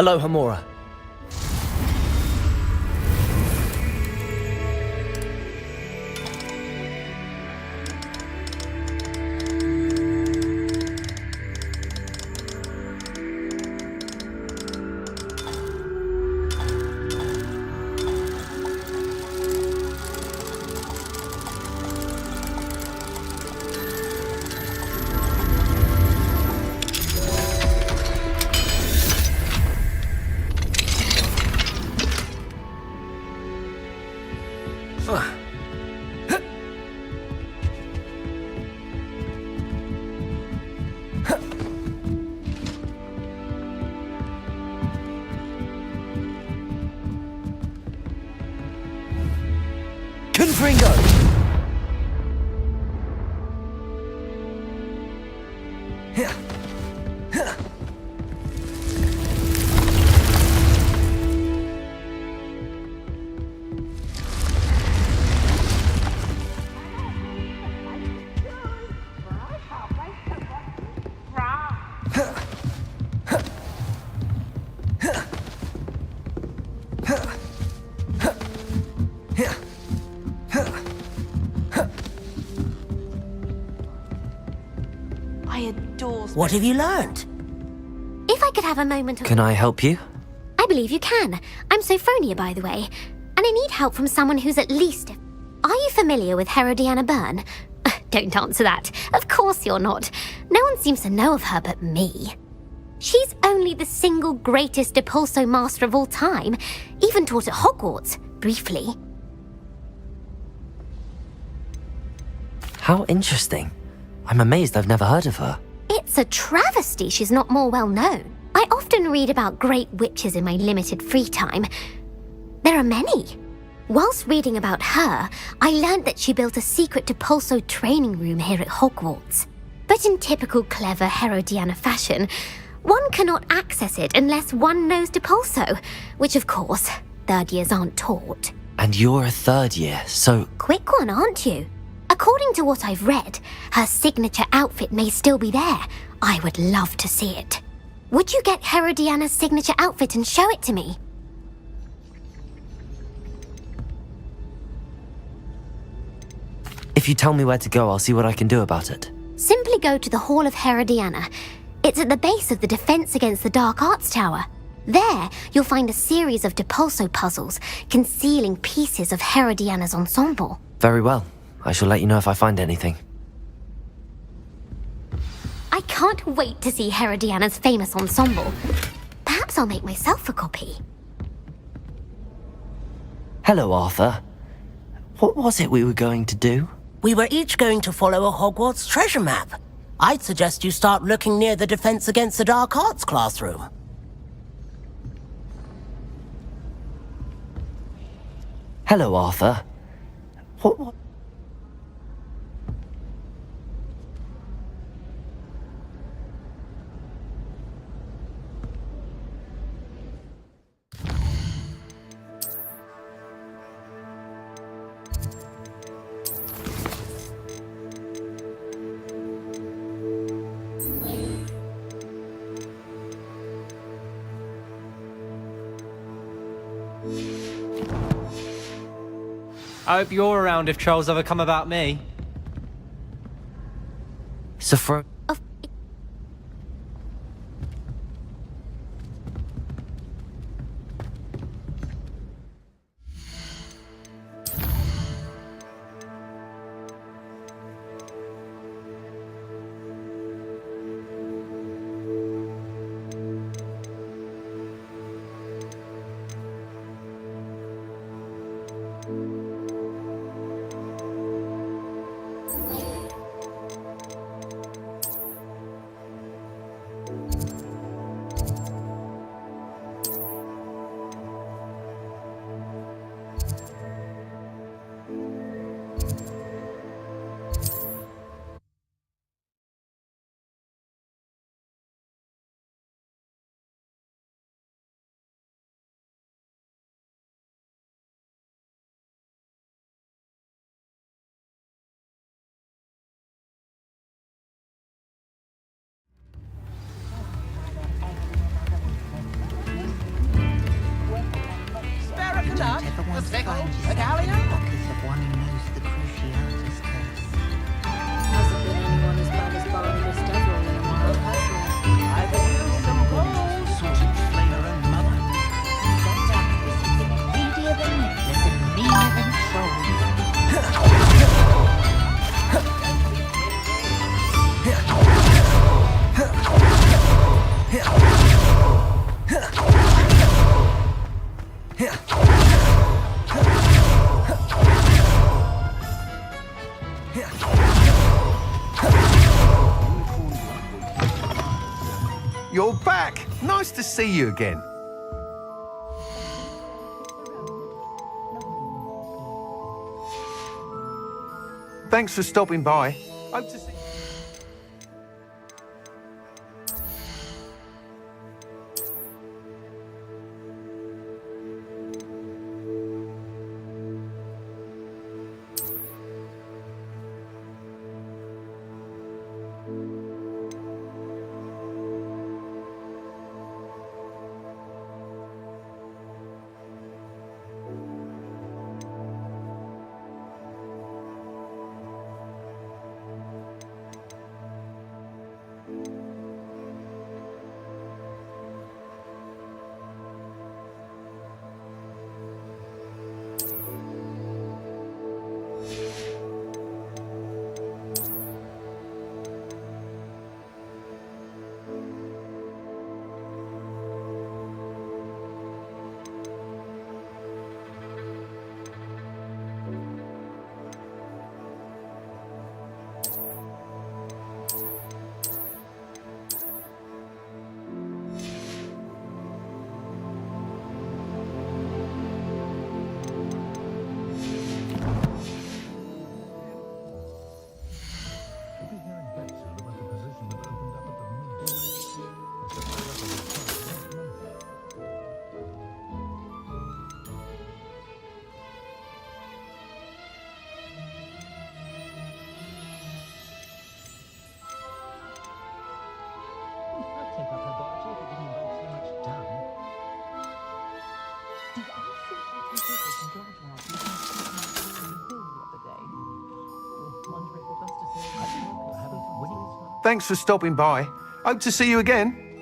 Aloha, Mora. Confringo! What have you learned? If I could have a moment of... Can I help you? I believe you can. I'm Sophronia, by the way. And I need help from someone who's at least... Are you familiar with Herodiana Byrne? Don't answer that. Of course you're not. No one seems to know of her but me. She's only the single greatest Depulso master of all time. Even taught at Hogwarts, briefly. How interesting. I'm amazed I've never heard of her. It's a travesty she's not more well known. I often read about great witches in my limited free time. There are many. Whilst reading about her, I learned that she built a secret Depulso training room here at Hogwarts. But in typical clever Herodiana fashion, one cannot access it unless one knows Depulso, which of course, third years aren't taught. And you're a third year, so... Quick one, aren't you? According to what I've read, her signature outfit may still be there. I would love to see it. Would you get Herodiana's signature outfit and show it to me? If you tell me where to go, I'll see what I can do about it. Simply go to the Hall of Herodiana. It's at the base of the Defense Against the Dark Arts Tower. There, you'll find a series of Depulso puzzles concealing pieces of Herodiana's ensemble. Very well. I shall let you know if I find anything. I can't wait to see Herodiana's famous ensemble. Perhaps I'll make myself a copy. Hello, Arthur. What was it we were going to do? We were each going to follow a Hogwarts treasure map. I'd suggest you start looking near the Defense Against the Dark Arts classroom. Hello, Arthur. What? I hope you're around if trolls ever come about me. Sophro... of one who knows the Cruciatus curse. Hasn't been anyone as bad as Barnabas Devil in a while, has there? I've used some balls. Sort of flay her own mother. That darkness is greedier than necklace and meaner than trolls. You're back! Nice to see you again. Thanks for stopping by. Hope to see Thanks for stopping by. Hope to see you again.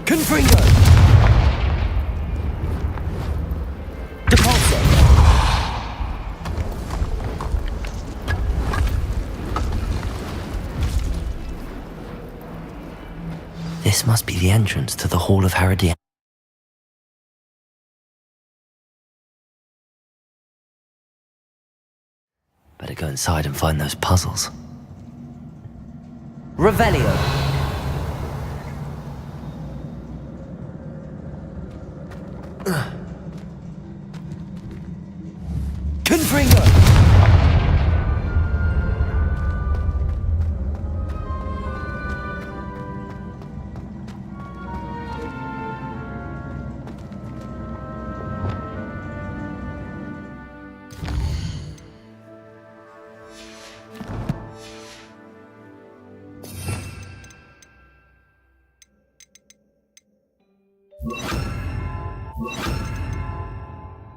Confringo! Depulso! This must be the entrance to the Hall of Herodian. Better go inside and find those puzzles. Revelio! Confringo!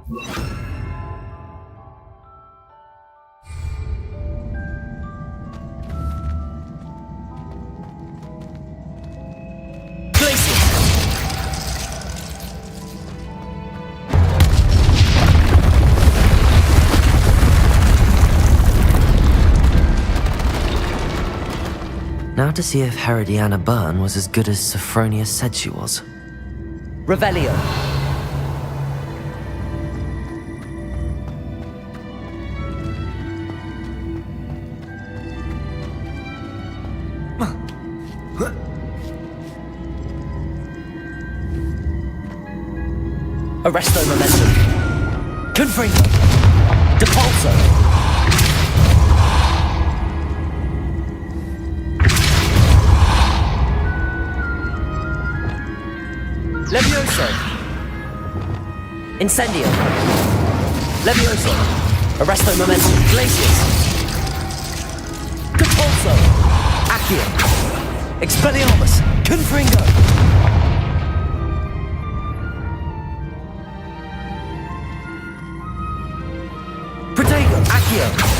Now to see if Herodiana Byrne was as good as Sophronia said she was. Revelio. Arresto momentum. Confringo. Depulso. Levioso. Incendio. Levioso. Arresto momentum. Glacius. Depulso. Accio. Expelliarmus. Confringo. Protego. Accio.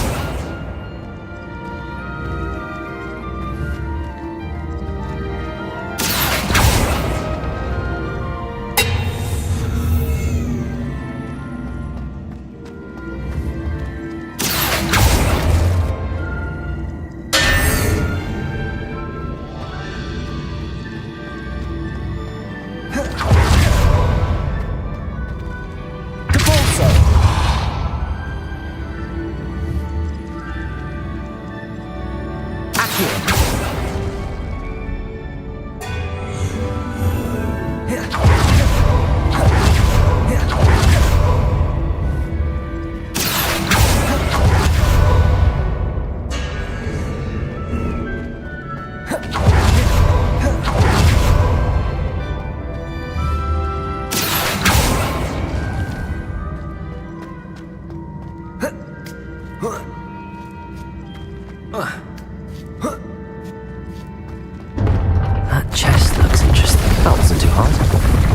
That chest looks interesting. That wasn't too hard.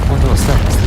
Wonder what's next.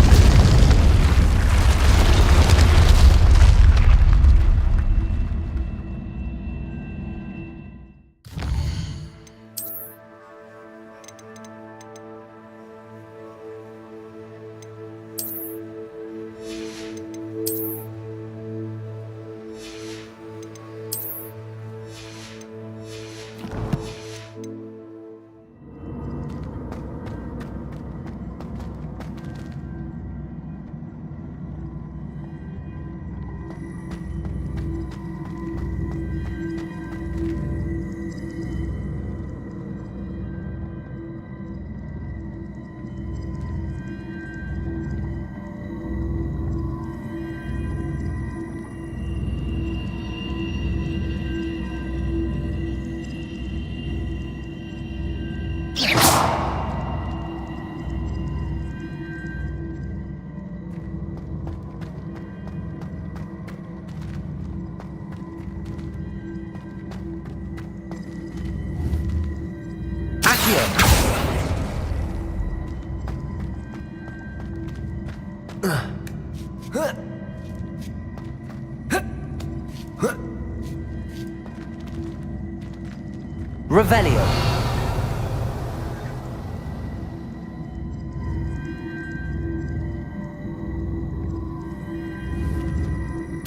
Revelio.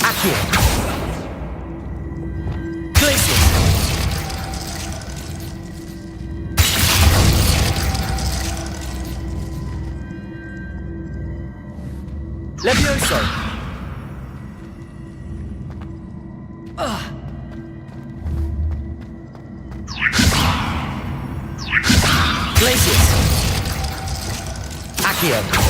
Accio. Glacius. Levioso. Glacius. Accio.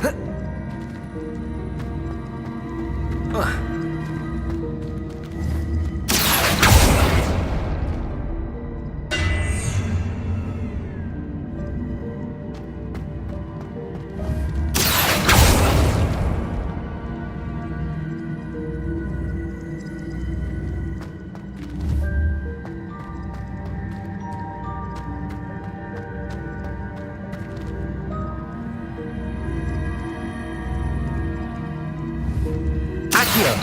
Accio. Accio.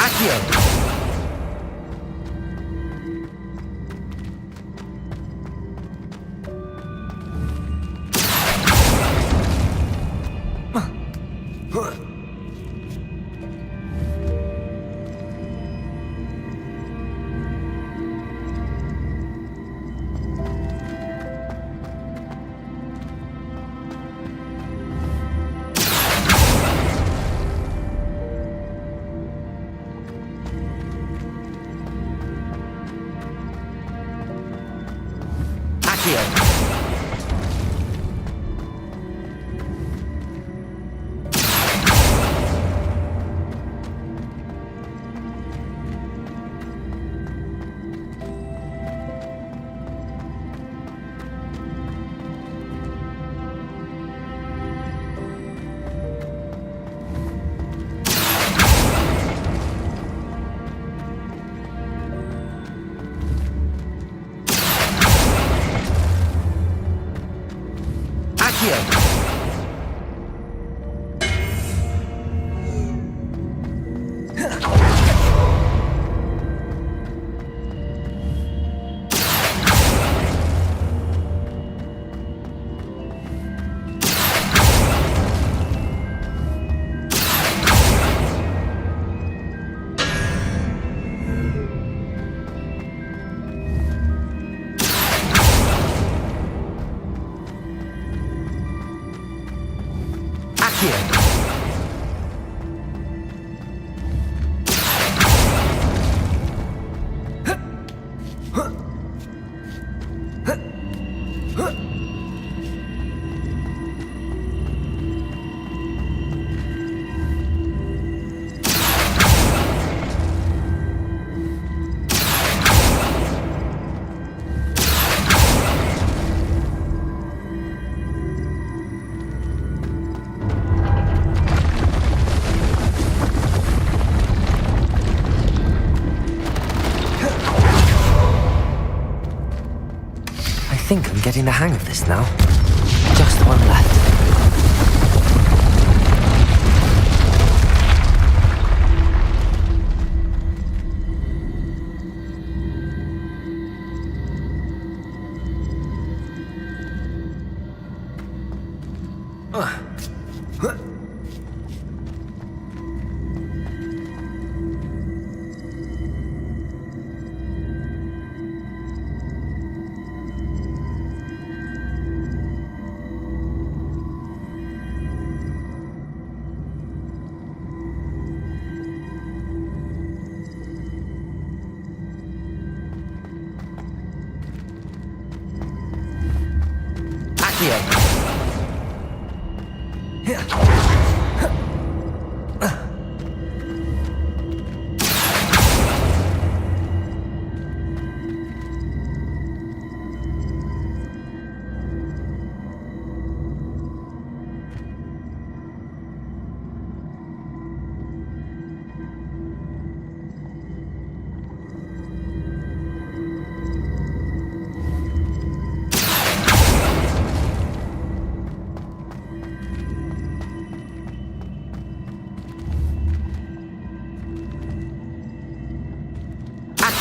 Accio. Accio. Accio. Accio. I think I'm getting the hang of this now. Just one left.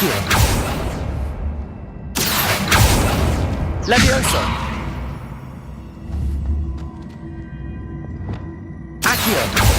Accio. Levioso. Accio.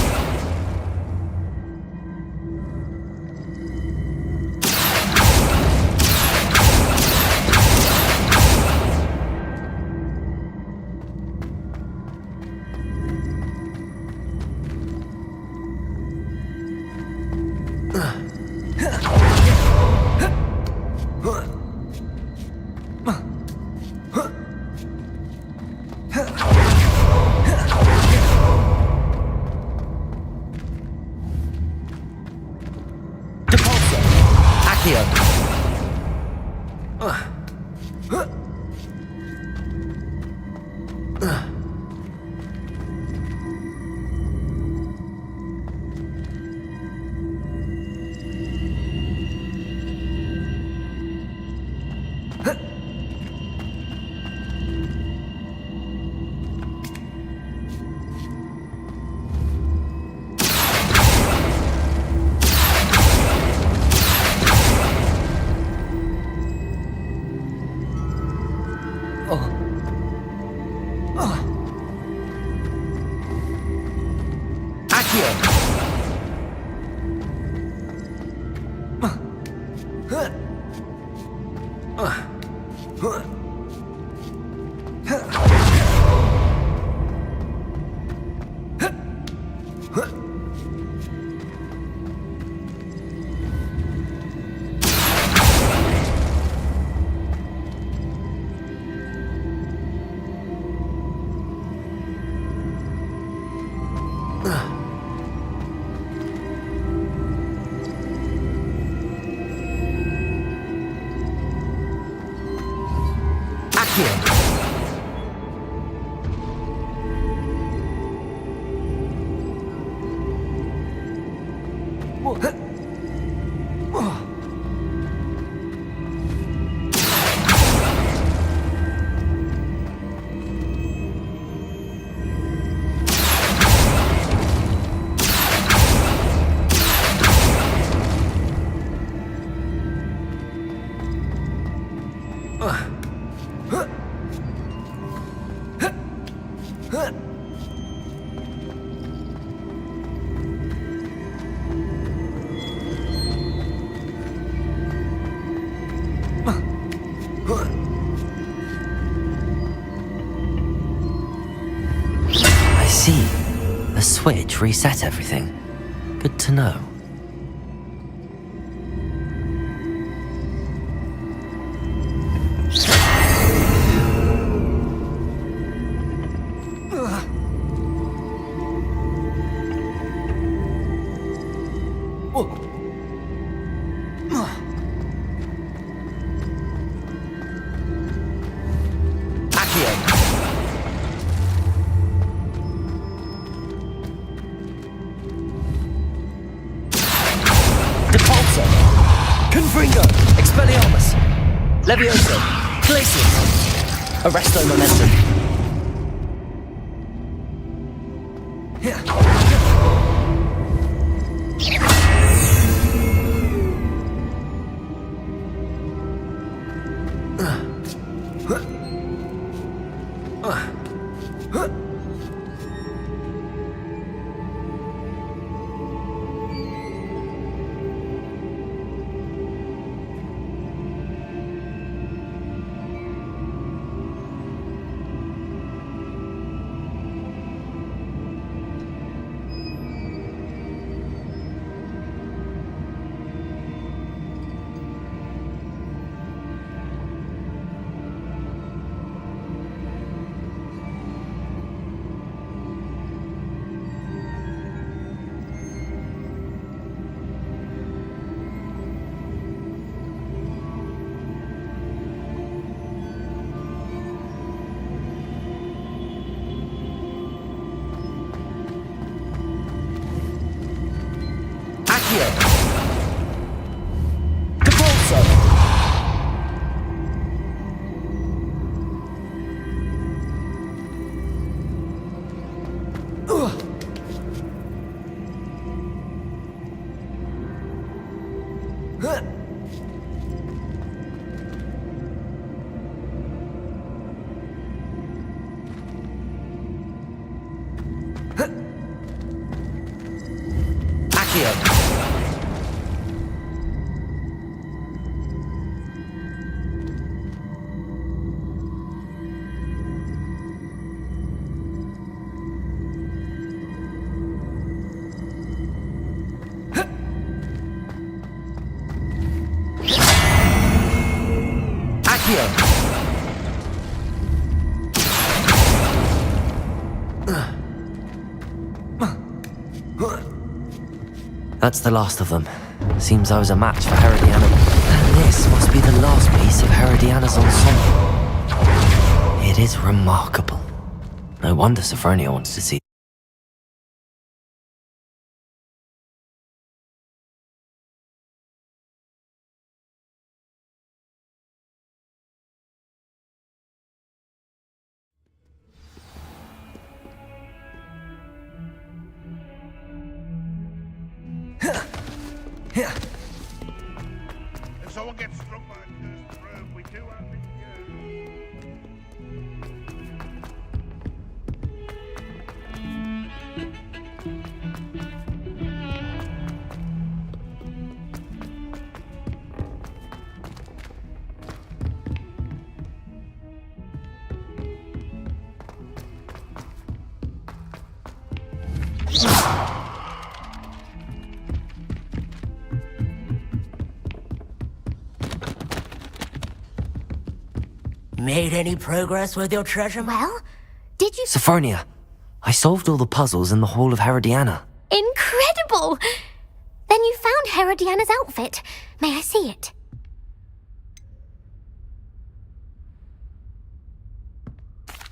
I see. The switch reset everything. Good to know. Levioso. Glacius. Arresto momentum. Accio. Accio. That's the last of them. Seems I was a match for Herodiana. And this must be the last piece of Herodiana's ensemble. It is remarkable. No wonder Sophronia wants to see. If someone gets struck by a cursed broom, we do have it Made any progress with your treasure map? Well, did you... Sophronia, I solved all the puzzles in the Hall of Herodiana. Incredible! Then you found Herodiana's outfit. May I see it?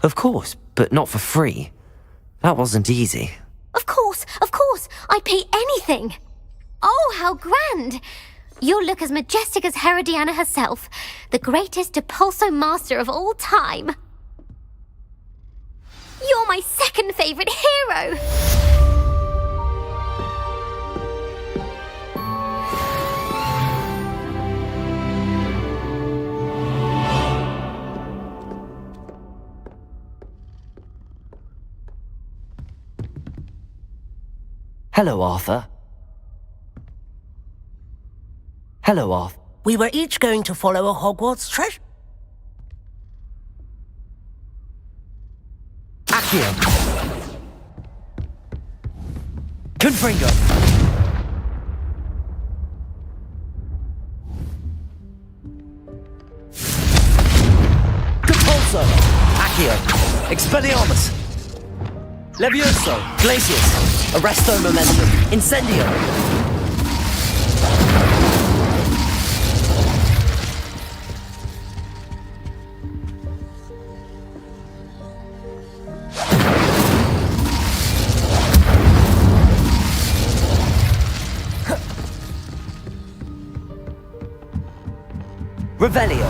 Of course, but not for free. That wasn't easy. Of course, I'd pay anything. Oh, how grand! You'll look as majestic as Herodiana herself, the greatest Depulso master of all time. You're my second favorite hero! Hello, Arthur. Hello, Arthur. We were each going to follow a Hogwarts treasure. Accio. Confringo. Depulso. Accio. Expelliarmus. Levioso. Glacius. Arresto Momentum. Incendio. Revelio.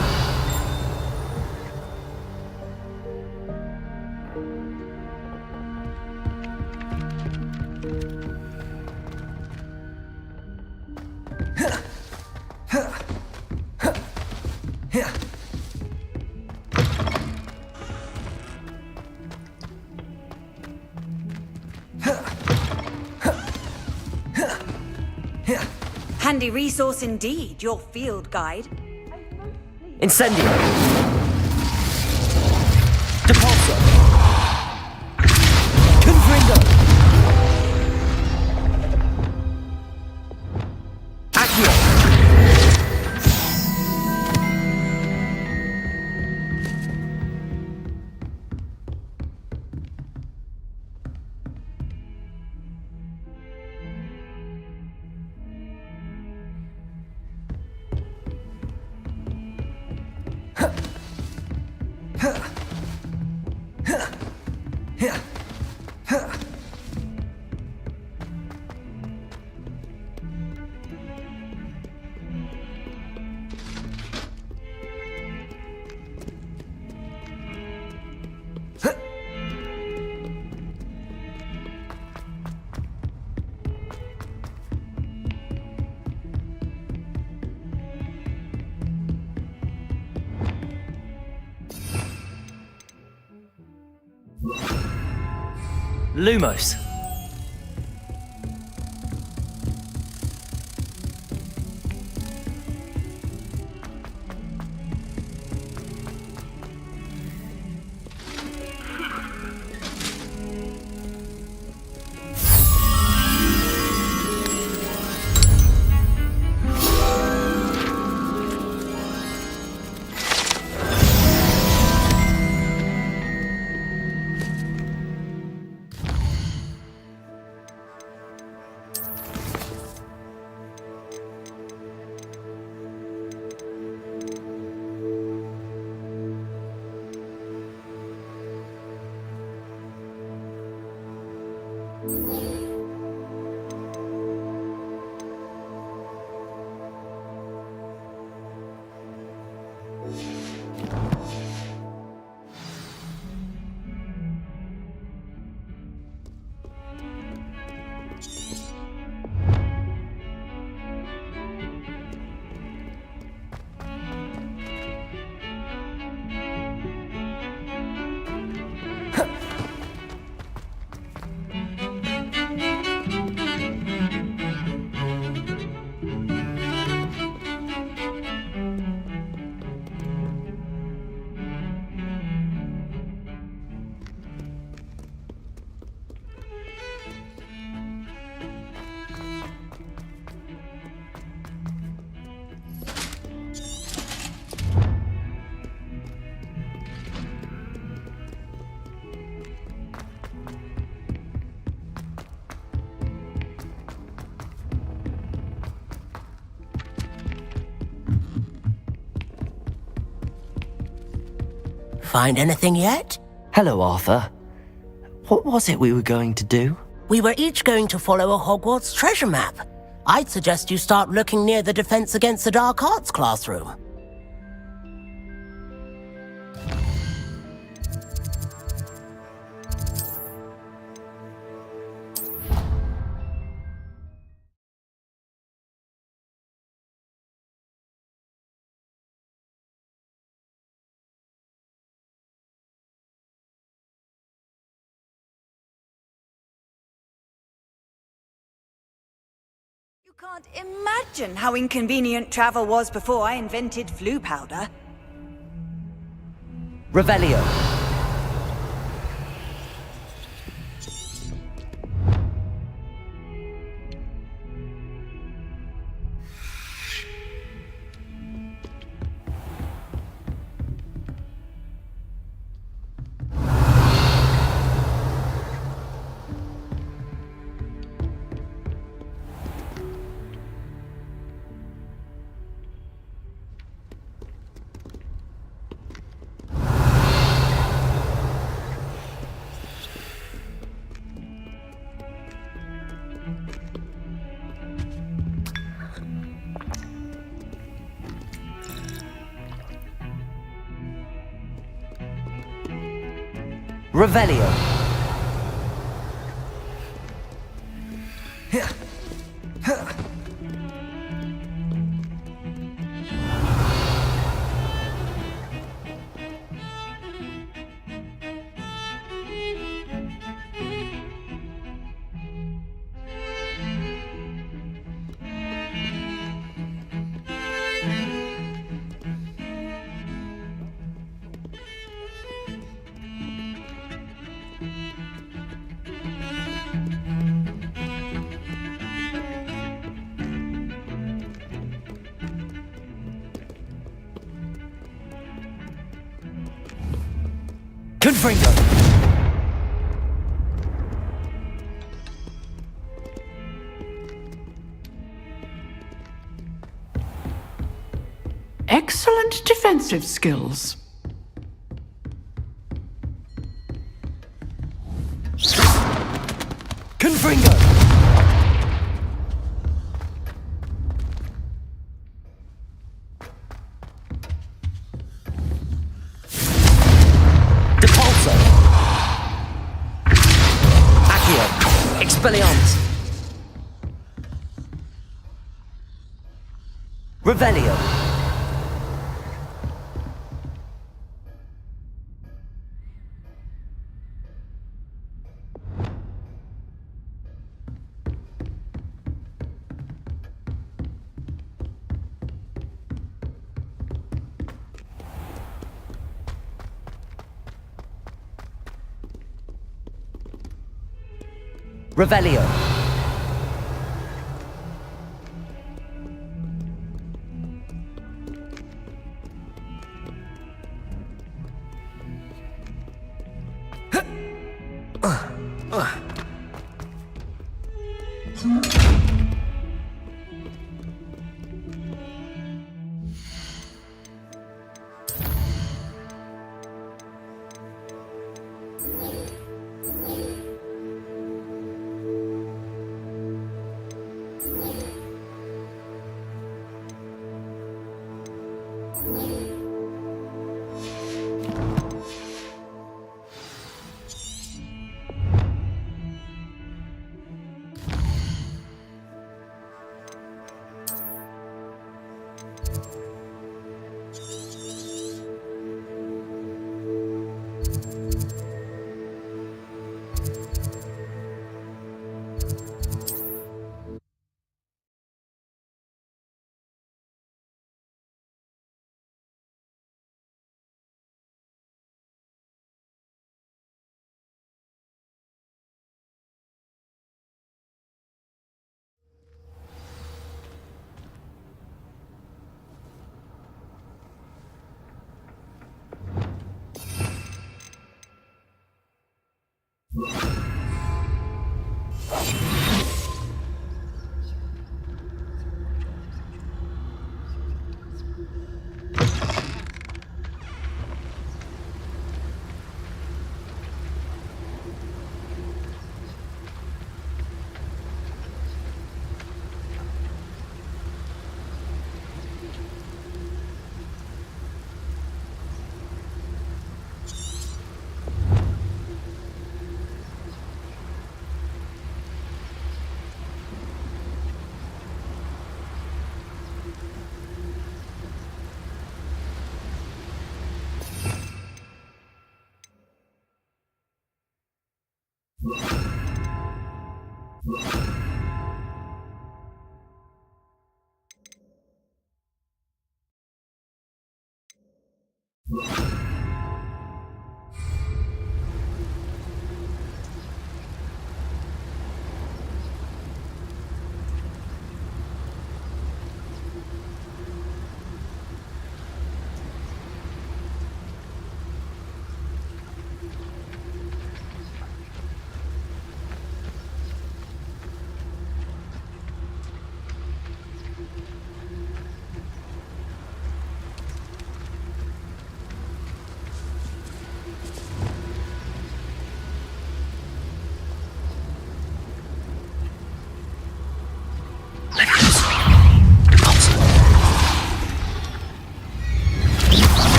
Handy resource indeed, your field guide. Incendio. Depulso. Confringo. Accio. Lumos. Find anything yet? Hello, Arthur. What was it we were going to do? We were each going to follow a Hogwarts treasure map. I'd suggest you start looking near the Defense Against the Dark Arts classroom. You can't imagine how inconvenient travel was before I invented flu powder. Revelio. Revelio. Confringo. Excellent defensive skills. Confringo. Depulso. Accio. Expelliarmus. Revelio. Revelio.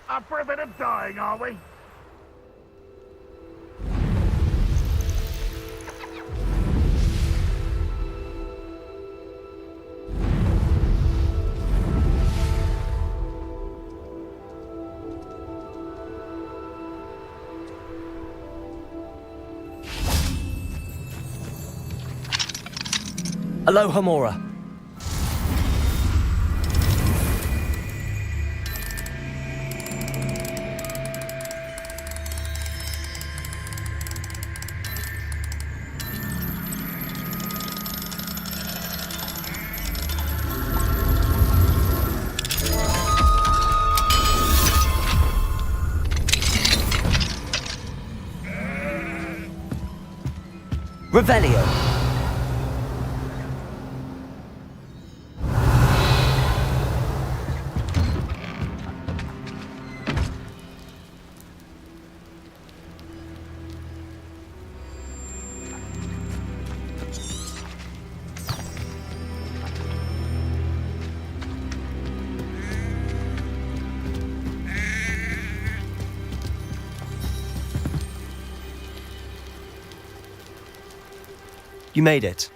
Up for a bit of dying, are we? Aloha Mora. Revelio. You made it.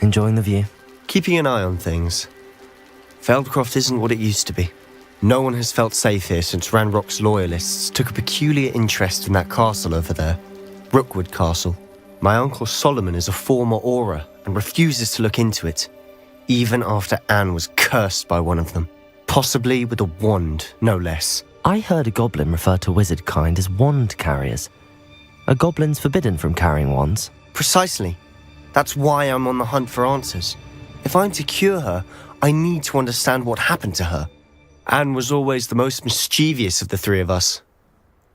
Enjoying the view? Keeping an eye on things. Feldcroft isn't what it used to be. No one has felt safe here since Ranrock's loyalists took a peculiar interest in that castle over there. Rookwood Castle. My uncle Solomon is a former Auror and refuses to look into it, even after Anne was cursed by one of them. Possibly with a wand, no less. I heard a goblin refer to wizard kind as wand carriers. Are goblins forbidden from carrying wands? Precisely. That's why I'm on the hunt for answers. If I'm to cure her, I need to understand what happened to her. Anne was always the most mischievous of the three of us.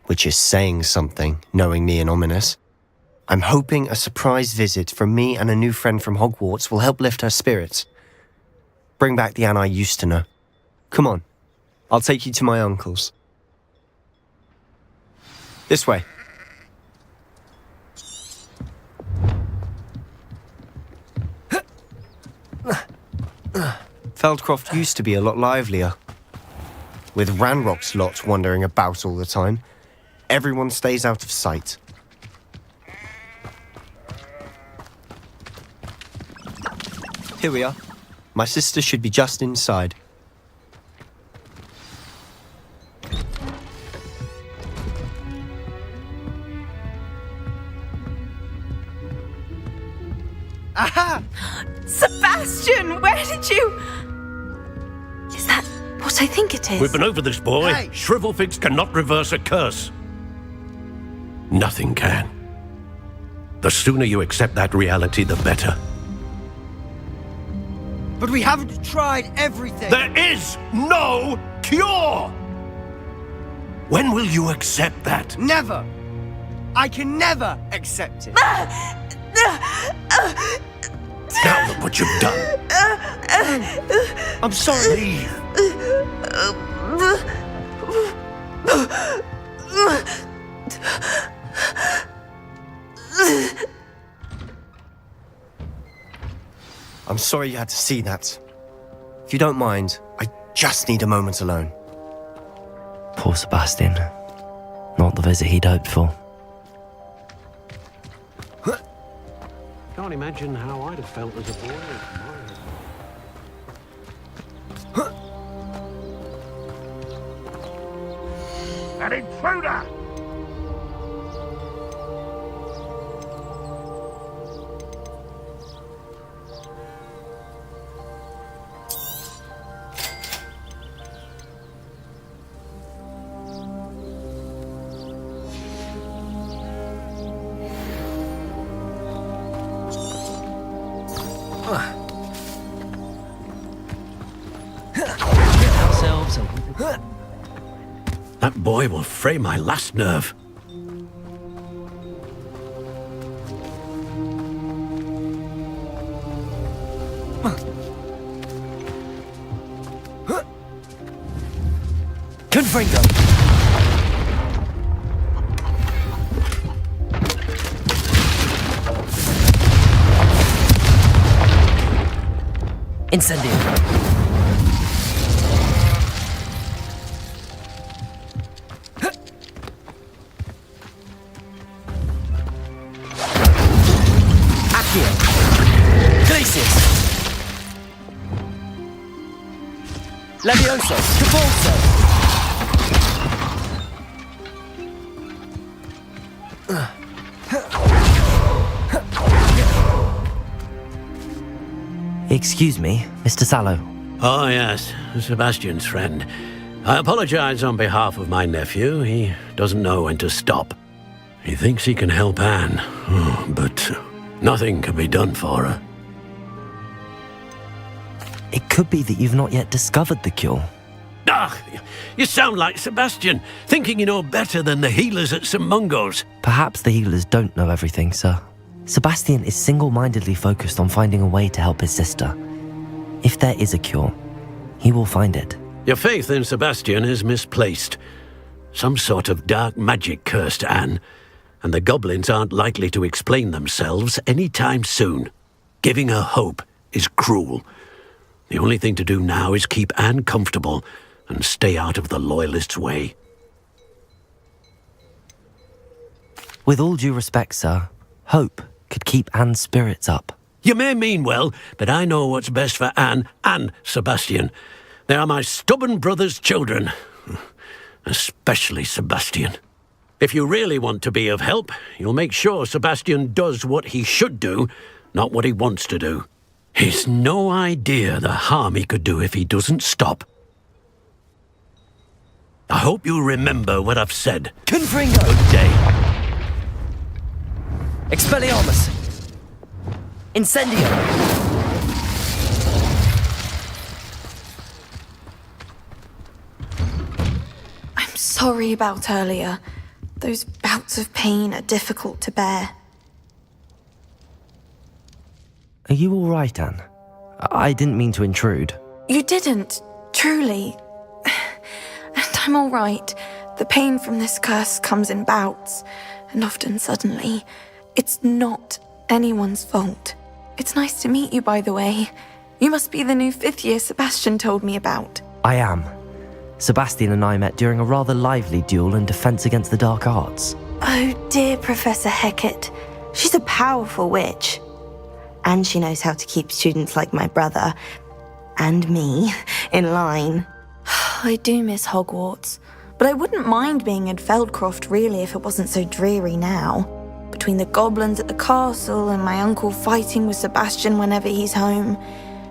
Which is saying something, knowing me and Ominous. I'm hoping a surprise visit from me and a new friend from Hogwarts will help lift her spirits. Bring back the Anne I used to know. Come on, I'll take you to my uncle's. This way. Feldcroft used to be a lot livelier. With Ranrock's lot wandering about all the time, everyone stays out of sight. Here we are. My sister should be just inside. Aha! Sebastian, where did you... Is that what I think it is? We've been over this, boy. Hey. Shrivelfigs cannot reverse a curse. Nothing can. The sooner you accept that reality, the better. But we haven't tried everything. There is no cure! When will you accept that? Never. I can never accept it. Now look what you've done. I'm sorry. Leave. I'm sorry you had to see that. If you don't mind, I just need a moment alone. Poor Sebastian. Not the visit he'd hoped for. Can't imagine how I'd have felt as a boy. An intruder! Ourselves and... That boy will fray my last nerve. Confringo! Incendio! Accio! Glacius! Levioso! Cabalso! Excuse me, Mr. Sallow. Oh, yes, Sebastian's friend. I apologize on behalf of my nephew. He doesn't know when to stop. He thinks he can help Anne, but nothing can be done for her. It could be that you've not yet discovered the cure. Ah, you sound like Sebastian, thinking you know better than the healers at St. Mungo's. Perhaps the healers don't know everything, sir. Sebastian is single-mindedly focused on finding a way to help his sister. If there is a cure, he will find it. Your faith in Sebastian is misplaced. Some sort of dark magic cursed Anne, and the goblins aren't likely to explain themselves anytime soon. Giving her hope is cruel. The only thing to do now is keep Anne comfortable and stay out of the Loyalists' way. With all due respect, sir, hope could keep Anne's spirits up. You may mean well, but I know what's best for Anne and Sebastian. They are my stubborn brother's children. Especially Sebastian. If you really want to be of help, you'll make sure Sebastian does what he should do, not what he wants to do. He's no idea the harm he could do if he doesn't stop. I hope you remember what I've said. Confringo! Good day. Expelliarmus! Incendio! sorry about earlier. Those bouts of pain are difficult to bear. Are you all right, Anne? I didn't mean to intrude. You didn't, truly. And I'm all right. The pain from this curse comes in bouts, and often suddenly. It's not anyone's fault. It's nice to meet you, by the way. You must be the new 5th year Sebastian told me about. I am. Sebastian and I met during a rather lively duel in Defense Against the Dark Arts. Oh dear, Professor Hecat. She's a powerful witch. And she knows how to keep students like my brother, and me, in line. I do miss Hogwarts, but I wouldn't mind being in Feldcroft really if it wasn't so dreary now. Between the goblins at the castle and my uncle fighting with Sebastian whenever he's home,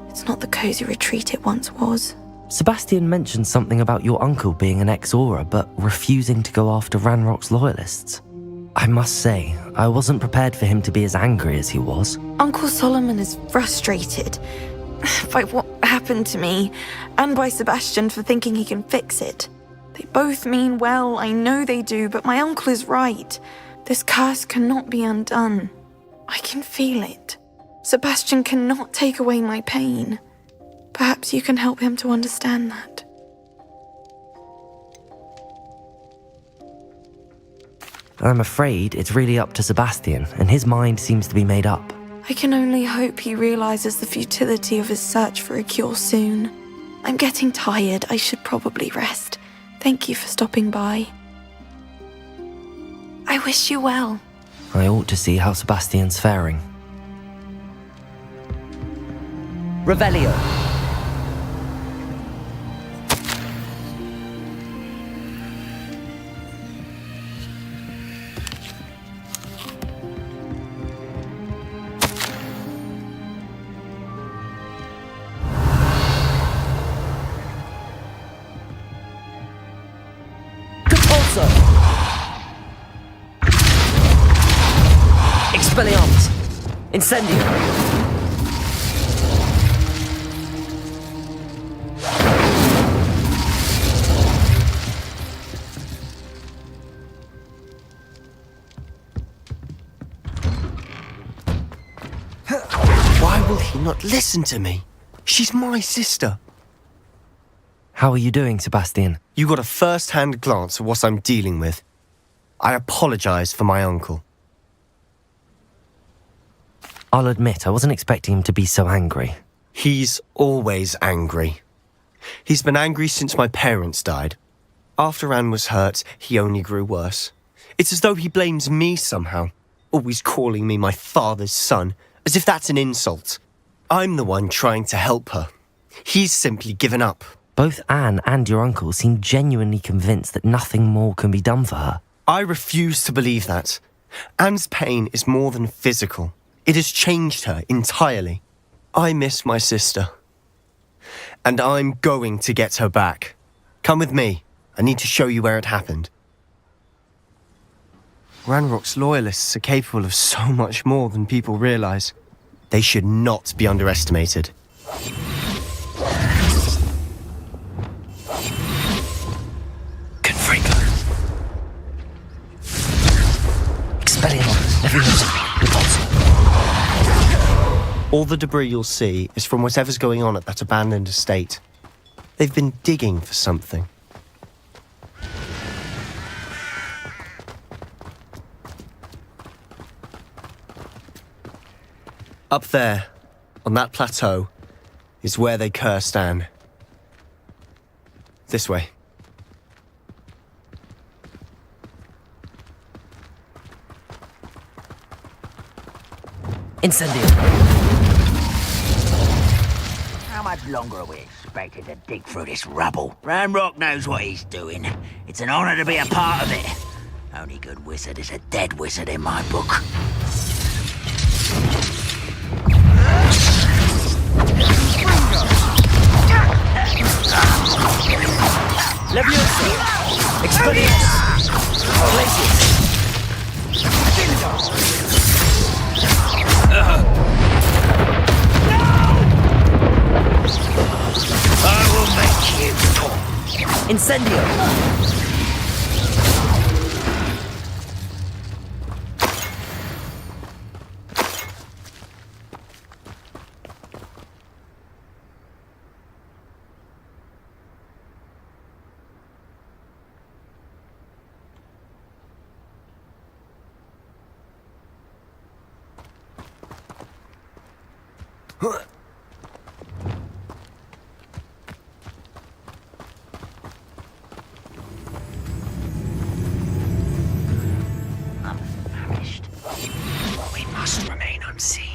it's not the cozy retreat it once was. Sebastian mentioned something about your uncle being an ex-Auror, but refusing to go after Ranrock's loyalists. I must say, I wasn't prepared for him to be as angry as he was. Uncle Solomon is frustrated by what happened to me, and by Sebastian for thinking he can fix it. They both mean well, I know they do, but my uncle is right. This curse cannot be undone. I can feel it. Sebastian cannot take away my pain. Perhaps you can help him to understand that. I'm afraid it's really up to Sebastian, and his mind seems to be made up. I can only hope he realizes the futility of his search for a cure soon. I'm getting tired. I should probably rest. Thank you for stopping by. I wish you well. I ought to see how Sebastian's faring. Revelio. Expelliarmus! Incendio! Why will he not listen to me? She's my sister. How are you doing, Sebastian? You got a first-hand glance at what I'm dealing with. I apologize for my uncle. I'll admit, I wasn't expecting him to be so angry. He's always angry. He's been angry since my parents died. After Anne was hurt, he only grew worse. It's as though he blames me somehow, always calling me my father's son, as if that's an insult. I'm the one trying to help her. He's simply given up. Both Anne and your uncle seem genuinely convinced that nothing more can be done for her. I refuse to believe that. Anne's pain is more than physical. It has changed her entirely. I miss my sister. And I'm going to get her back. Come with me. I need to show you where it happened. Ranrock's loyalists are capable of so much more than people realize. They should not be underestimated. Confringo. Expelliarmus. Leviosa. Repulsor. All the debris you'll see is from whatever's going on at that abandoned estate. They've been digging for something. Up there, on that plateau, is where they cursed Anne. This way. Incendio. How much longer are we expected to dig through this rubble? Ranrock knows what he's doing. It's an honor to be a part of it. Only good wizard is a dead wizard in my book. Leviosa. Expelliarmus. Glacius. I will make you talk. Incendio. I'm famished. We must remain unseen.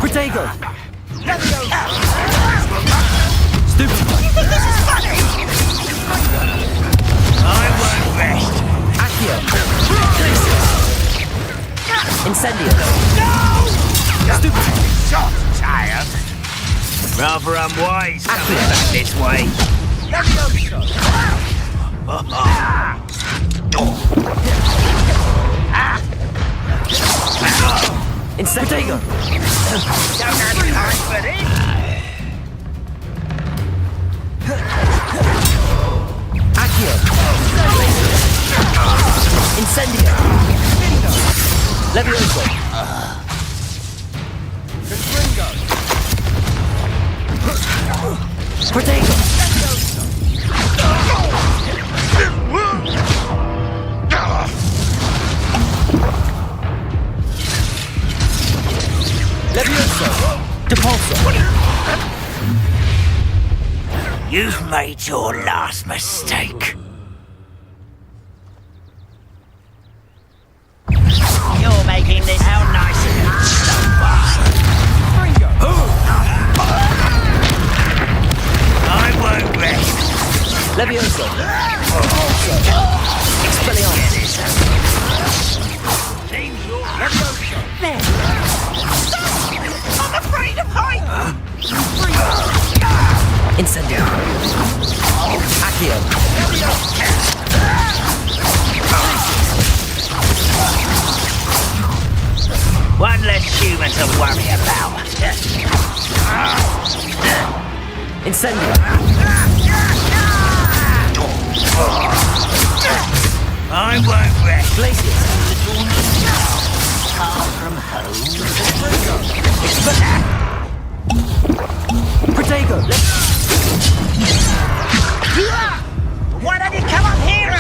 Protego! Stupid! You think this is funny? I won't rest. Accio! Incendio! Stupid! Shot, tired. Rather unwise coming back this way. Incendio! Don't have time for this. Accio! Incendio! Levioso! Protego! Levioso! Depulso! You've made your last mistake. You're making this how nice of you so far. I won't rest. Levioso! Expelliarmus! Seems you're I'm afraid of heights. Incendio! Accio! One less human to worry about. Incendio! I won't rest. Glacius! Far from home. Protego! Why don't you come up here?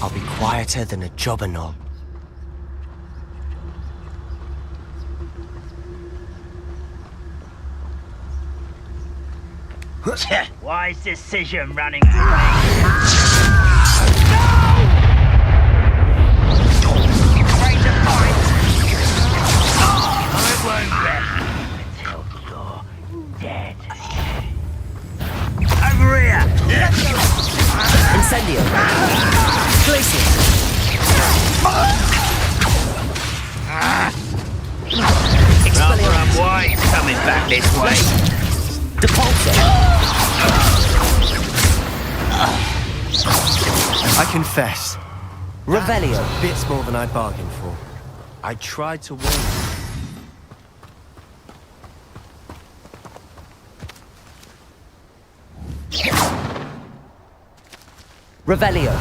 I'll be quieter than a jobber knob. Wise decision running away. Afraid to fight. I won't rest until you're dead. Over here. Incendio! Glacius! Rather unwise coming back this way. Depulso! I confess, Revelio! bits more than I bargained for. I tried to warn you. Revelio!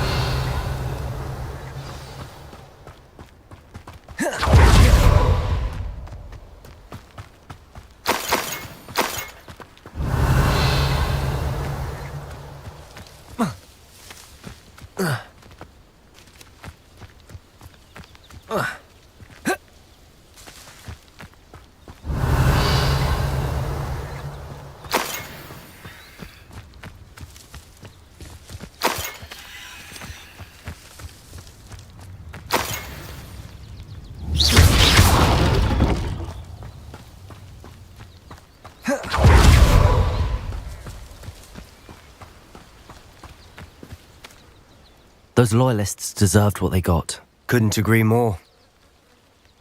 Those loyalists deserved what they got. Couldn't agree more.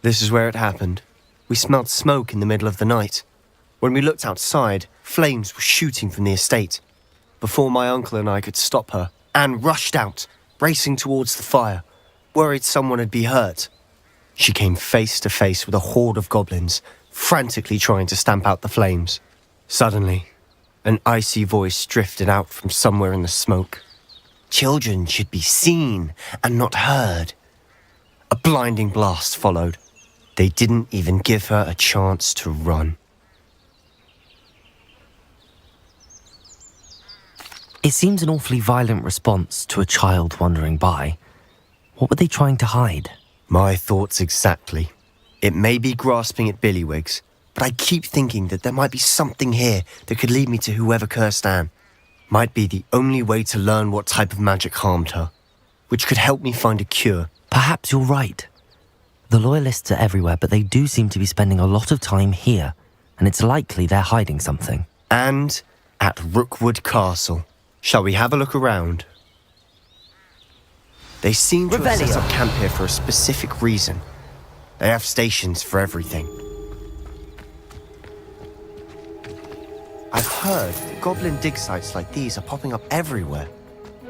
This is where it happened. We smelled smoke in the middle of the night. When we looked outside, flames were shooting from the estate. Before my uncle and I could stop her, Anne rushed out, racing towards the fire, worried someone had been hurt. She came face to face with a horde of goblins, frantically trying to stamp out the flames. Suddenly, an icy voice drifted out from somewhere in the smoke. Children should be seen and not heard. A blinding blast followed. They didn't even give her a chance to run. It seems an awfully violent response to a child wandering by. What were they trying to hide? My thoughts exactly. It may be grasping at billywhigs, but I keep thinking that there might be something here that could lead me to whoever cursed Anne. Might be the only way to learn what type of magic harmed her, which could help me find a cure. Perhaps you're right. The Loyalists are everywhere, but they do seem to be spending a lot of time here, and it's likely they're hiding something. And at Rookwood Castle. Shall we have a look around? They seem to have set up camp here for a specific reason. They have stations for everything. I've heard that goblin dig sites like these are popping up everywhere.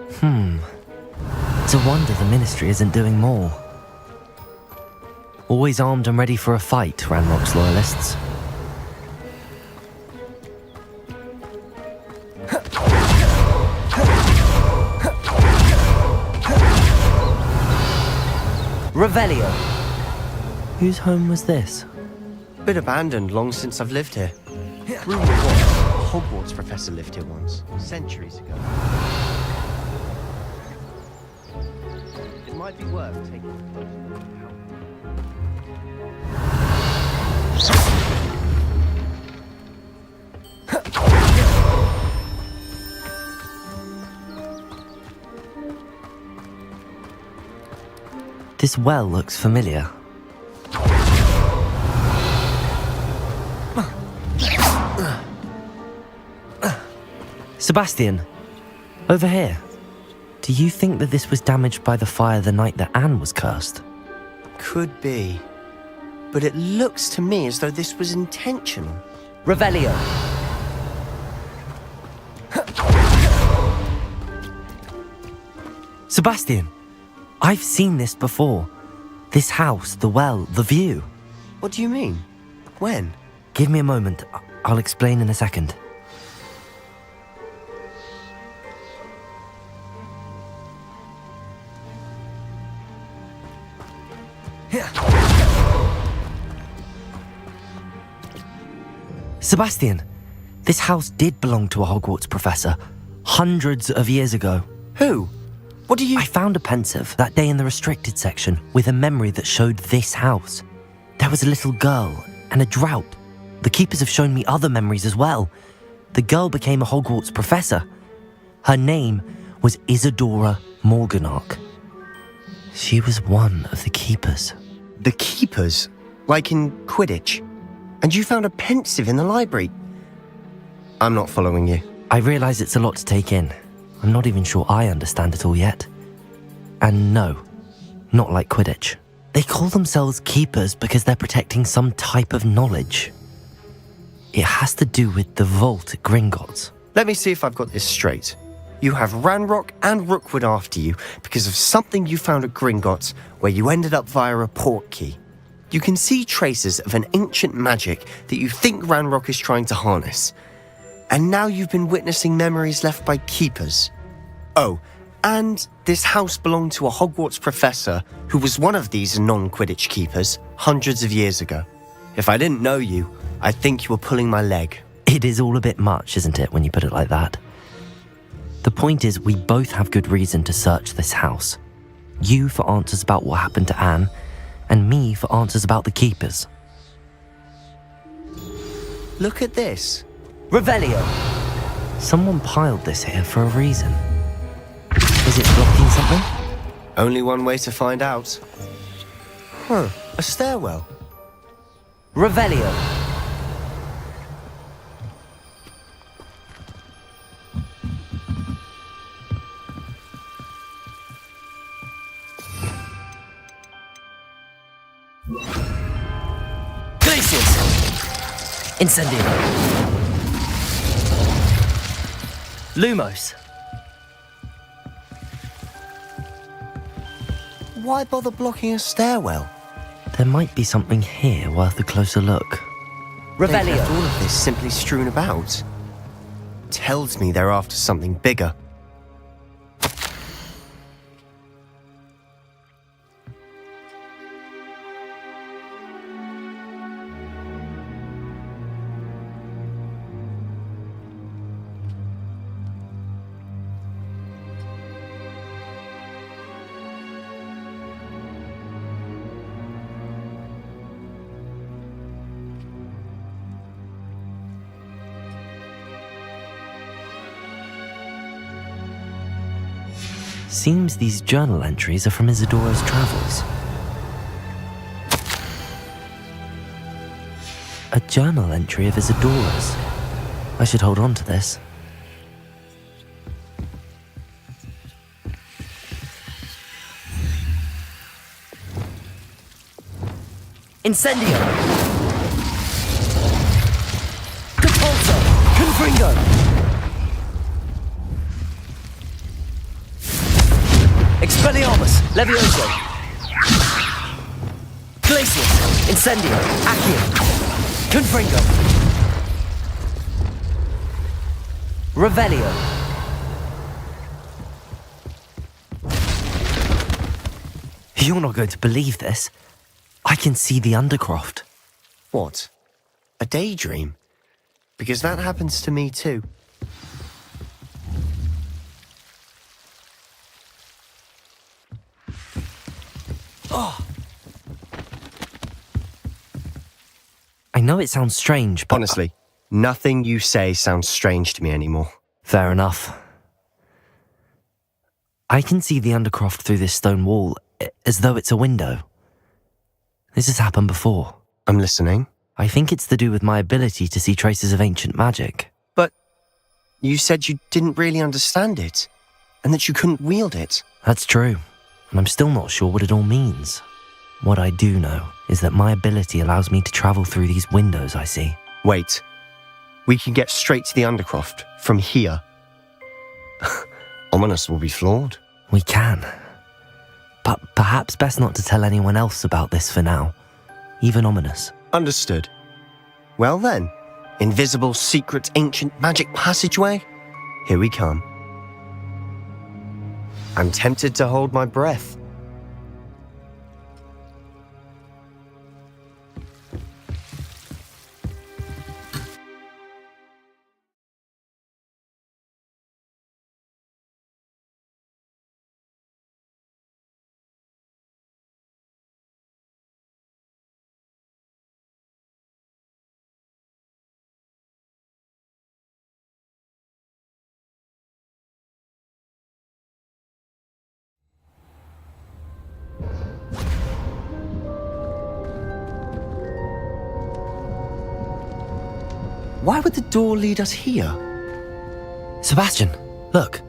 It's a wonder the Ministry isn't doing more. Always armed and ready for a fight, Ranrock's Loyalists. Revelio! Whose home was this? Been abandoned long since I've lived here. Broom was. A Hogwarts professor lived here once, centuries ago. It might be worth taking a closer look at how... This well looks familiar. Sebastian, over here. Do you think that this was damaged by the fire the night that Anne was cursed? Could be. But it looks to me as though this was intentional. Revelio! Sebastian, I've seen this before. This house, the well, the view. What do you mean? When? Give me a moment. I'll explain in a second. Sebastian, this house did belong to a Hogwarts professor hundreds of years ago. Who? What do you... I found a pensive that day in the restricted section with a memory that showed this house. There was a little girl and a drought. The keepers have shown me other memories as well. The girl became a Hogwarts professor. Her name was Isadora Morganach. She was one of the keepers. The keepers? Like in Quidditch? And you found a pensive in the library? I'm not following you. I realise it's a lot to take in. I'm not even sure I understand it all yet. And no, not like Quidditch. They call themselves keepers because they're protecting some type of knowledge. It has to do with the vault at Gringotts. Let me see if I've got this straight. You have Ranrock and Rookwood after you because of something you found at Gringotts where you ended up via a port key. You can see traces of an ancient magic that you think Ranrock is trying to harness. And now you've been witnessing memories left by keepers. Oh, and this house belonged to a Hogwarts professor who was one of these non-Quidditch keepers hundreds of years ago. If I didn't know you, I'd think you were pulling my leg. It is all a bit much, isn't it, when you put it like that? The point is, we both have good reason to search this house. You for answers about what happened to Anne, and me for answers about the keepers. Look at this. Revelio! Someone piled this here for a reason. Is it blocking something? Only one way to find out. A stairwell. Revelio! Glaciers! Incendio! Lumos! Why bother blocking a stairwell? There might be something here worth a closer look. They've Revelio! left all of this simply strewn about. Tells me they're after something bigger. Seems these journal entries are from Isadora's travels. A journal entry of Isadora's. I should hold on to this. Incendio! Catolso! Confringo! Expelliarmus! Levioso! Glacius! Incendio! Accio! Confringo! Revelio! You're not going to believe this. I can see the Undercroft. What? A daydream? Because that happens to me too. Oh. I know it sounds strange, but... Honestly, nothing you say sounds strange to me anymore. Fair enough. I can see the Undercroft through this stone wall, as though it's a window. This has happened before. I'm listening. I think it's to do with my ability to see traces of ancient magic. But you said you didn't really understand it, and that you couldn't wield it. That's true, and I'm still not sure what it all means. What I do know is that my ability allows me to travel through these windows I see. Wait. We can get straight to the Undercroft from here. Ominous will be floored. We can. But perhaps best not to tell anyone else about this for now. Even Ominous. Understood. Well then, invisible, secret, ancient magic passageway? Here we come. I'm tempted to hold my breath. Why would the door lead us here? Sebastian, look.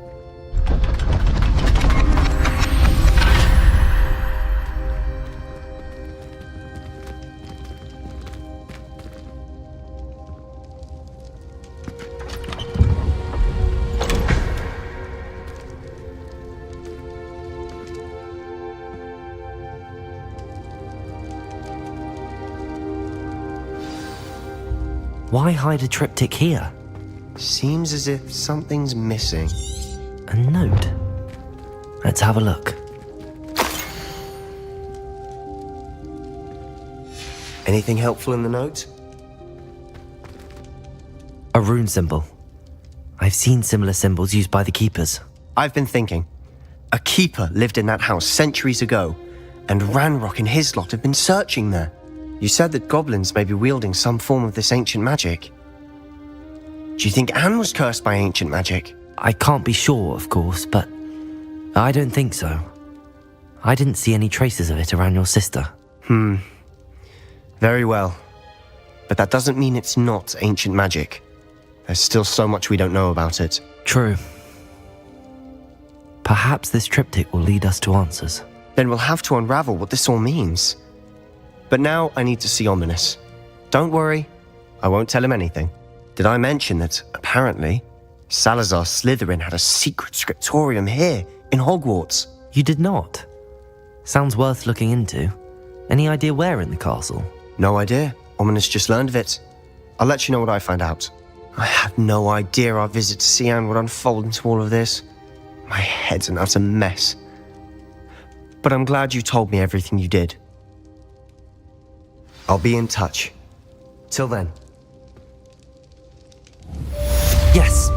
Why hide a triptych here? Seems as if something's missing. A note? Let's have a look. Anything helpful in the note? A rune symbol. I've seen similar symbols used by the keepers. I've been thinking. A keeper lived in that house centuries ago, and Ranrock and his lot have been searching there. You said that goblins may be wielding some form of this ancient magic. Do you think Anne was cursed by ancient magic? I can't be sure, of course, but I don't think so. I didn't see any traces of it around your sister. Very well. But that doesn't mean it's not ancient magic. There's still so much we don't know about it. True. Perhaps this triptych will lead us to answers. Then we'll have to unravel what this all means. But now I need to see Ominous. Don't worry, I won't tell him anything. Did I mention that, apparently, Salazar Slytherin had a secret scriptorium here, in Hogwarts? You did not? Sounds worth looking into. Any idea where in the castle? No idea. Ominous just learned of it. I'll let you know what I find out. I had no idea our visit to Cian would unfold into all of this. My head's an utter mess. But I'm glad you told me everything you did. I'll be in touch. Till then. Yes.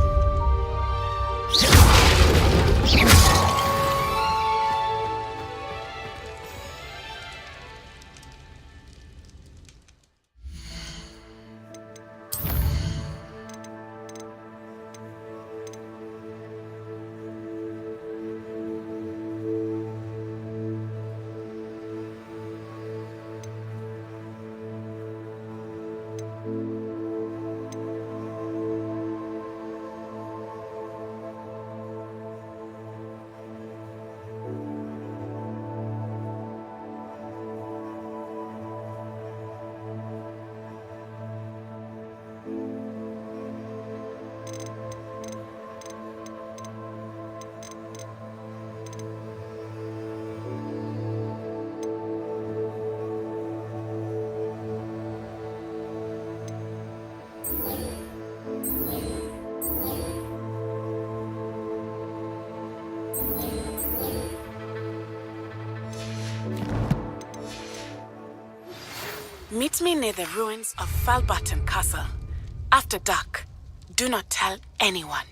Meet me near the ruins of Falbaton Castle. After dark. Do not tell anyone.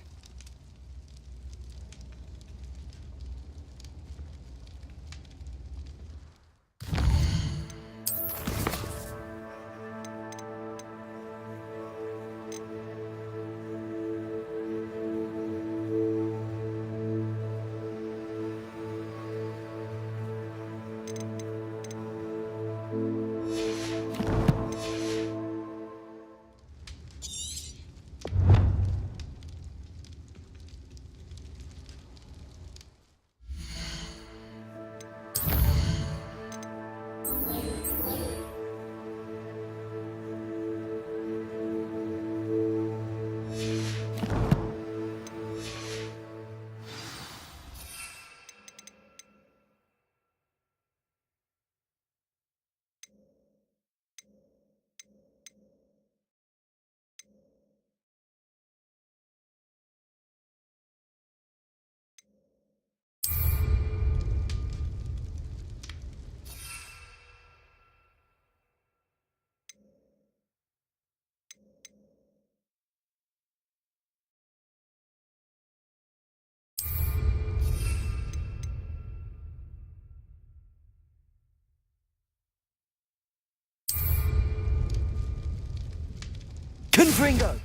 Confringo!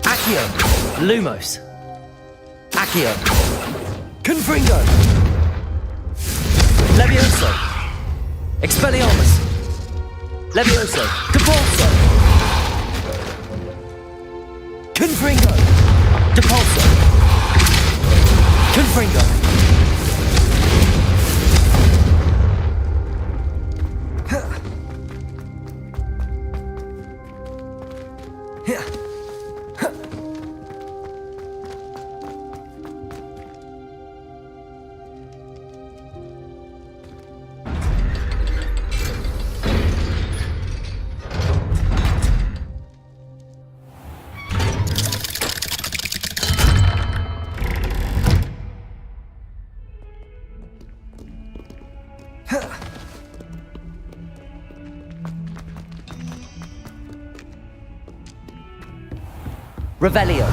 Accio! Lumos! Accio! Confringo! Levioso! Expelliarmus! Levioso! Depulso! Confringo! Depulso! Confringo! Revelio.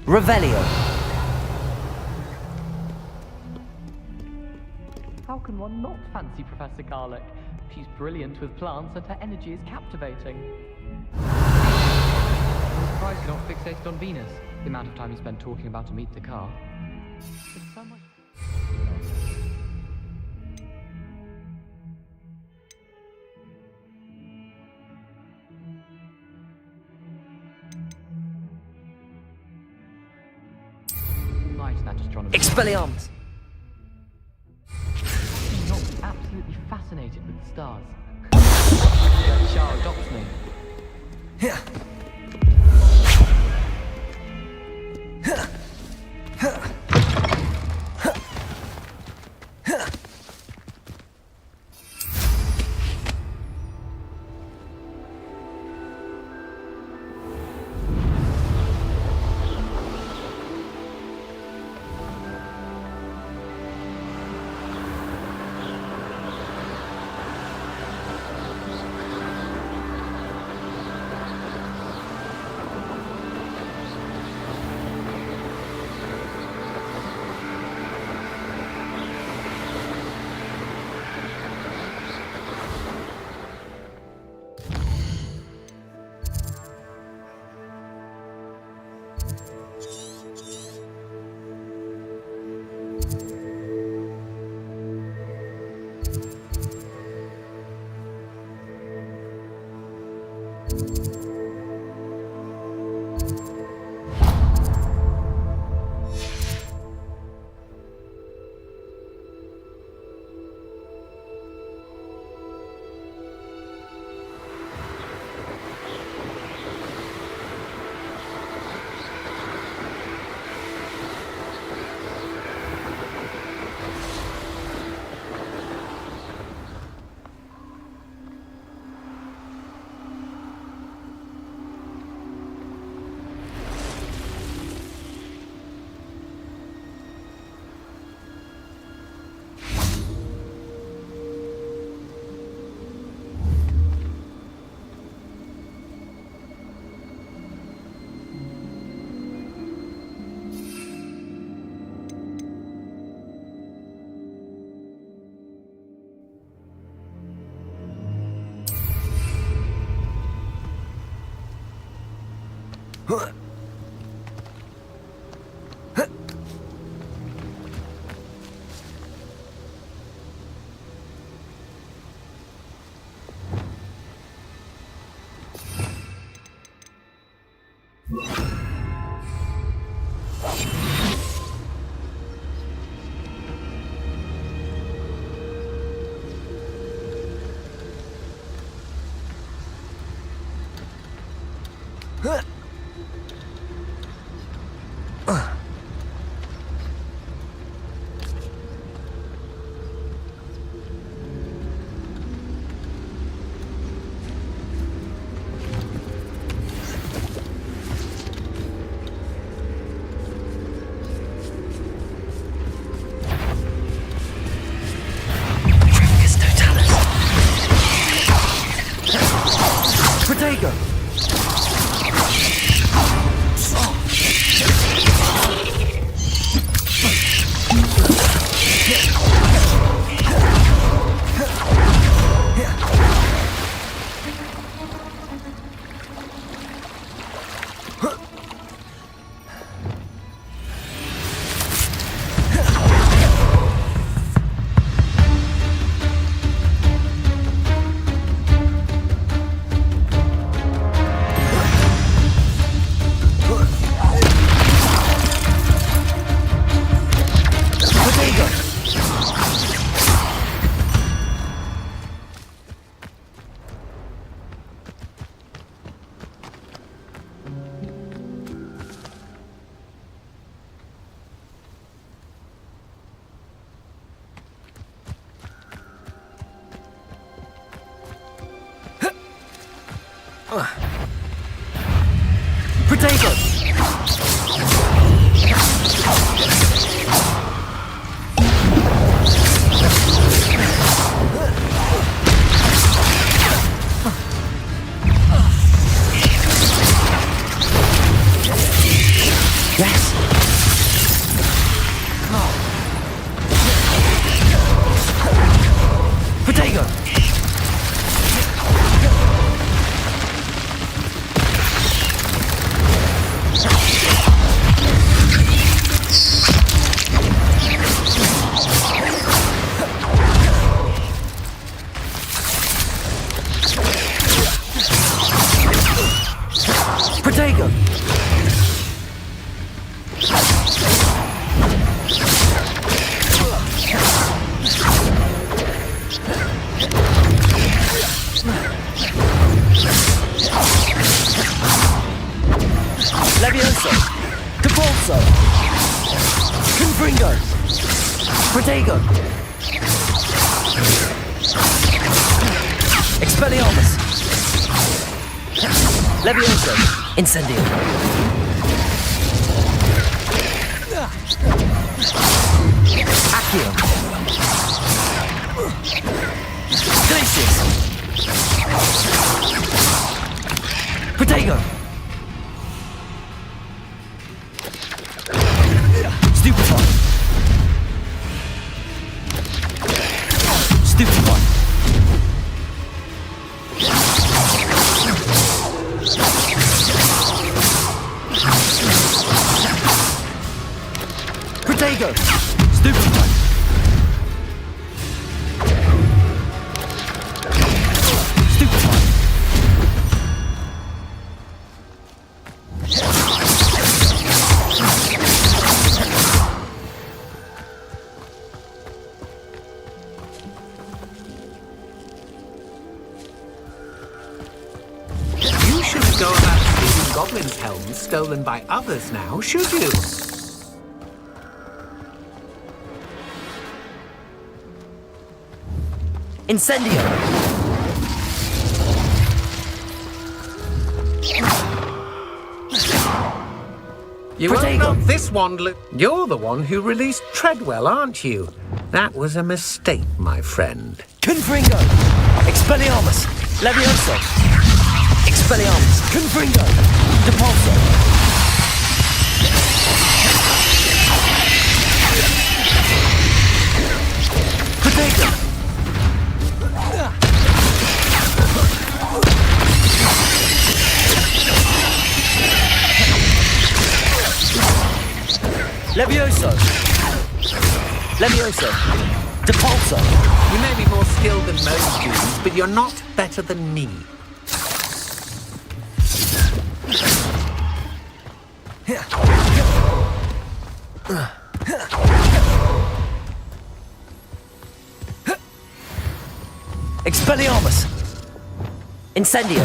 Revelio. How can one not fancy Professor Garlick? She's brilliant with plants and her energy is captivating. I'm surprised you're not fixated on Venus. The amount of time you spend talking about to meet the car. It's so much... Expelliarmus! I'm not absolutely fascinated with the stars. That Char adopts me. Protego! Yes! Protego! Levioso! Capolso! Confringo! Protego! Expelliarmus! Levioso! Incendio! Accio! Glacius! Protego! Stupefy! Stupefy! Protego! Stupefy! Stupefy! You shouldn't go about stealing goblins' helms stolen by others now, should you? Incendio! You won't knock this one, You're the one who released Treadwell, aren't you? That was a mistake, my friend. Confringo! Expelliarmus! Levioso! Expelliarmus! Confringo! Depulso! Protego! Levioso! Levioso! Depulso! You may be more skilled than most students, but you're not better than me. Expelliarmus! Incendio!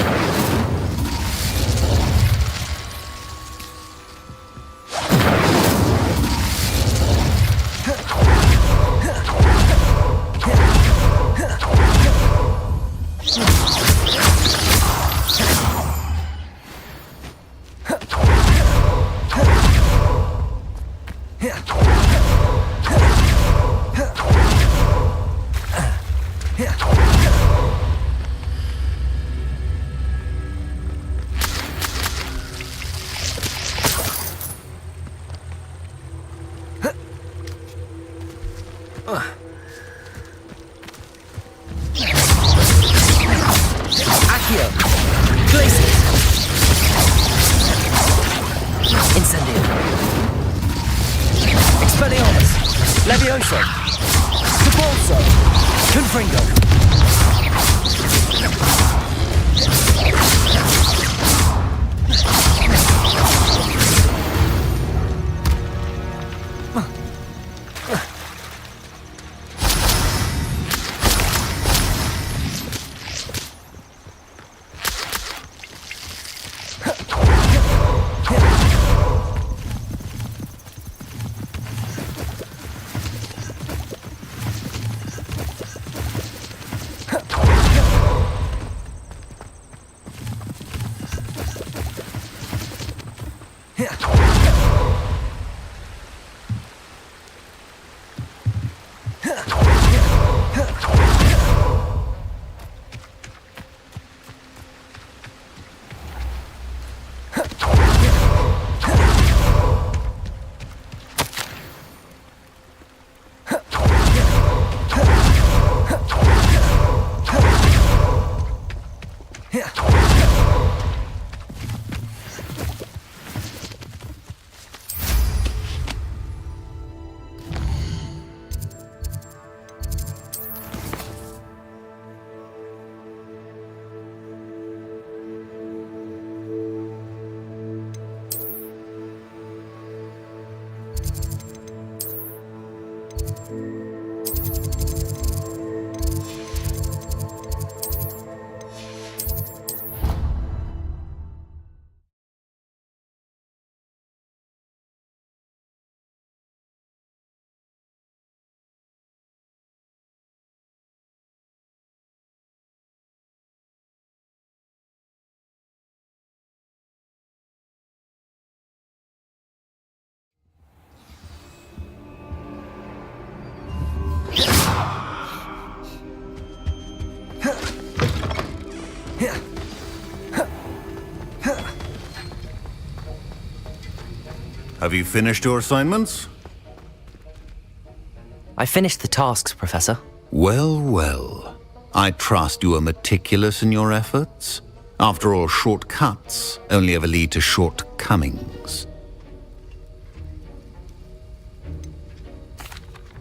Accio! Glacius! Incendio! Expelliarmus! Levioso! Depulso! Confringo! Have you finished your assignments? I finished the tasks, Professor. Well, well. I trust you are meticulous in your efforts. After all, shortcuts only ever lead to shortcomings.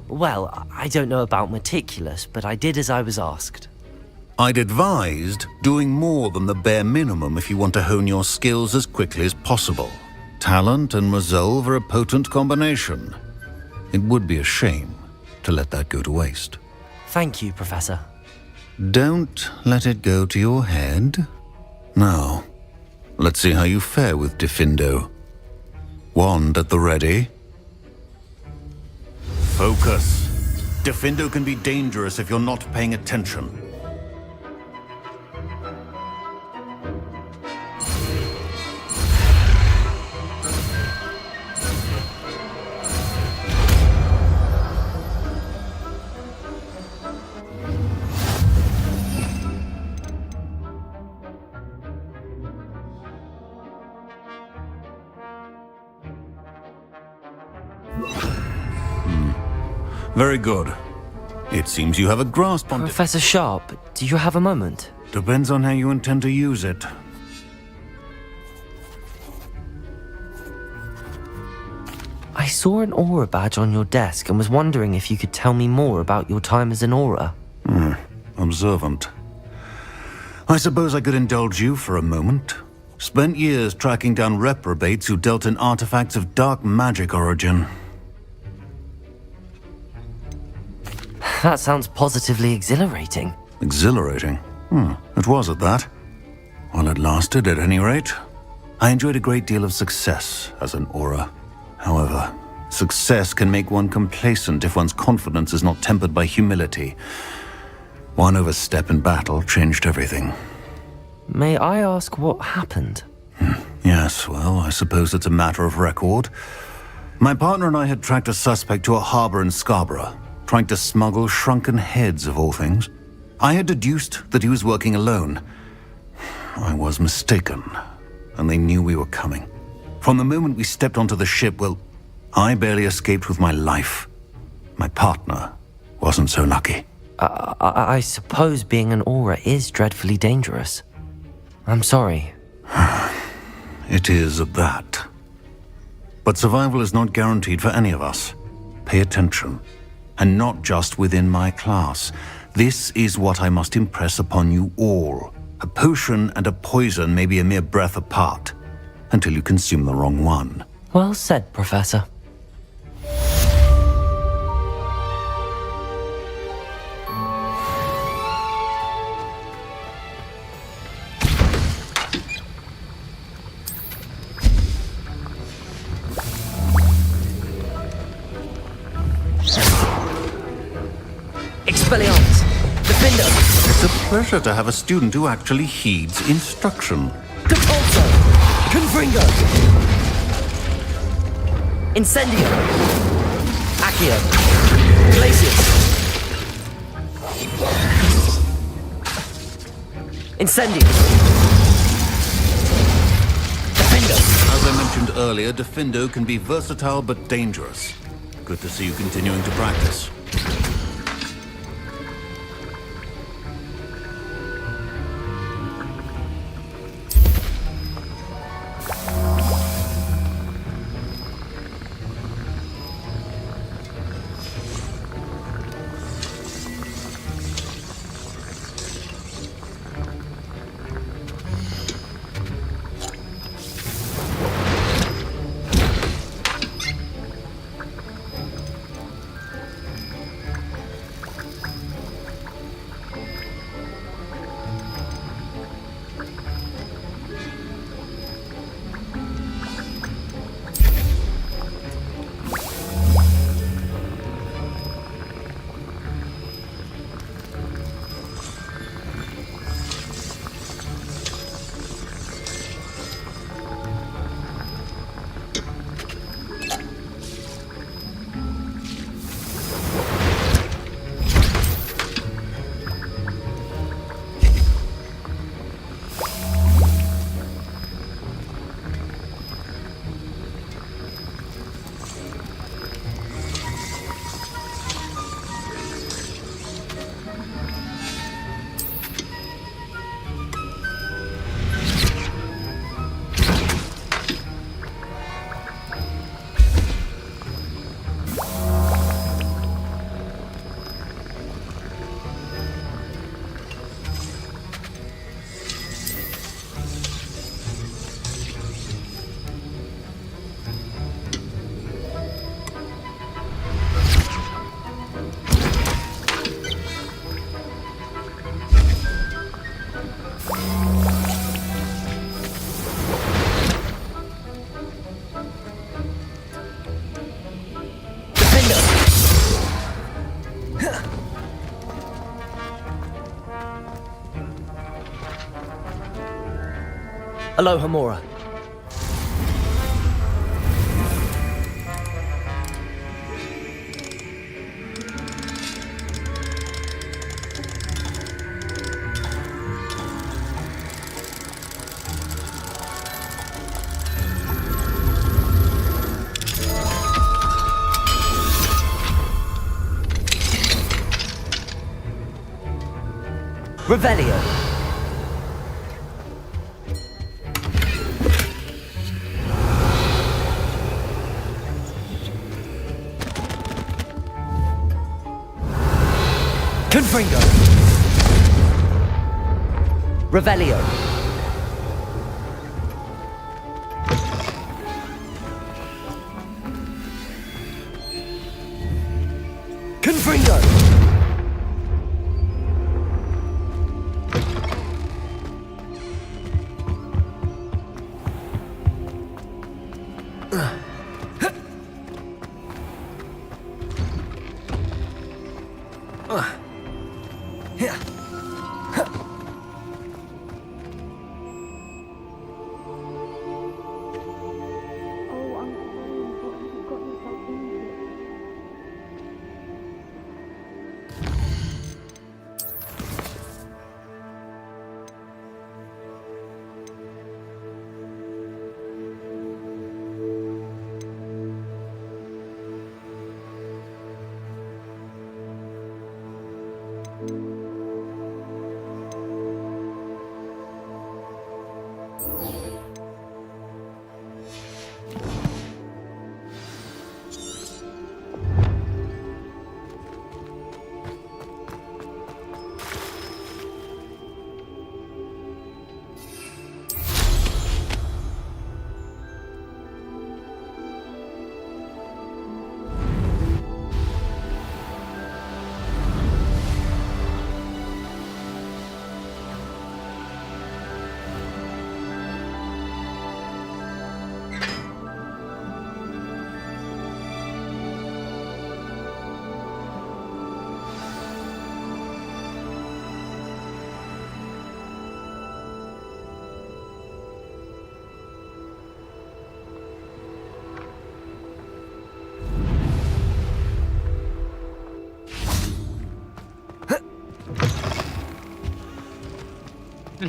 Well, I don't know about meticulous, but I did as I was asked. I'd advised doing more than the bare minimum if you want to hone your skills as quickly as possible. Talent and resolve are a potent combination. It would be a shame to let that go to waste. Thank you, Professor. Don't let it go to your head. Now, let's see how you fare with Diffindo. Wand at the ready. Focus. Diffindo can be dangerous if you're not paying attention. Very good. It seems you have a grasp on... Professor Sharp, do you have a moment? Depends on how you intend to use it. I saw an aura badge on your desk and was wondering if you could tell me more about your time as an aura. Observant. I suppose I could indulge you for a moment. Spent years tracking down reprobates who dealt in artifacts of dark magic origin. That sounds positively exhilarating. Exhilarating? It was at that. While it lasted, at any rate. I enjoyed a great deal of success as an aura. However, success can make one complacent if one's confidence is not tempered by humility. One overstep in battle changed everything. May I ask what happened? Yes, well, I suppose it's a matter of record. My partner and I had tracked a suspect to a harbor in Scarborough, trying to smuggle shrunken heads of all things. I had deduced that he was working alone. I was mistaken, and they knew we were coming. From the moment we stepped onto the ship, well, I barely escaped with my life. My partner wasn't so lucky. I suppose being an aura is dreadfully dangerous. I'm sorry. It is at that. But survival is not guaranteed for any of us. Pay attention. And not just within my class. This is what I must impress upon you all. A potion and a poison may be a mere breath apart, until you consume the wrong one. Well said, Professor. Expelliarmus! Diffindo! It's a pleasure to have a student who actually heeds instruction. Depulso! Confringo! Incendio! Accio! Glacius! Incendio! Diffindo! As I mentioned earlier, Diffindo can be versatile but dangerous. Good to see you continuing to practice. Aloha, Mora. Revelio. Confringo. Revelio. Confringo.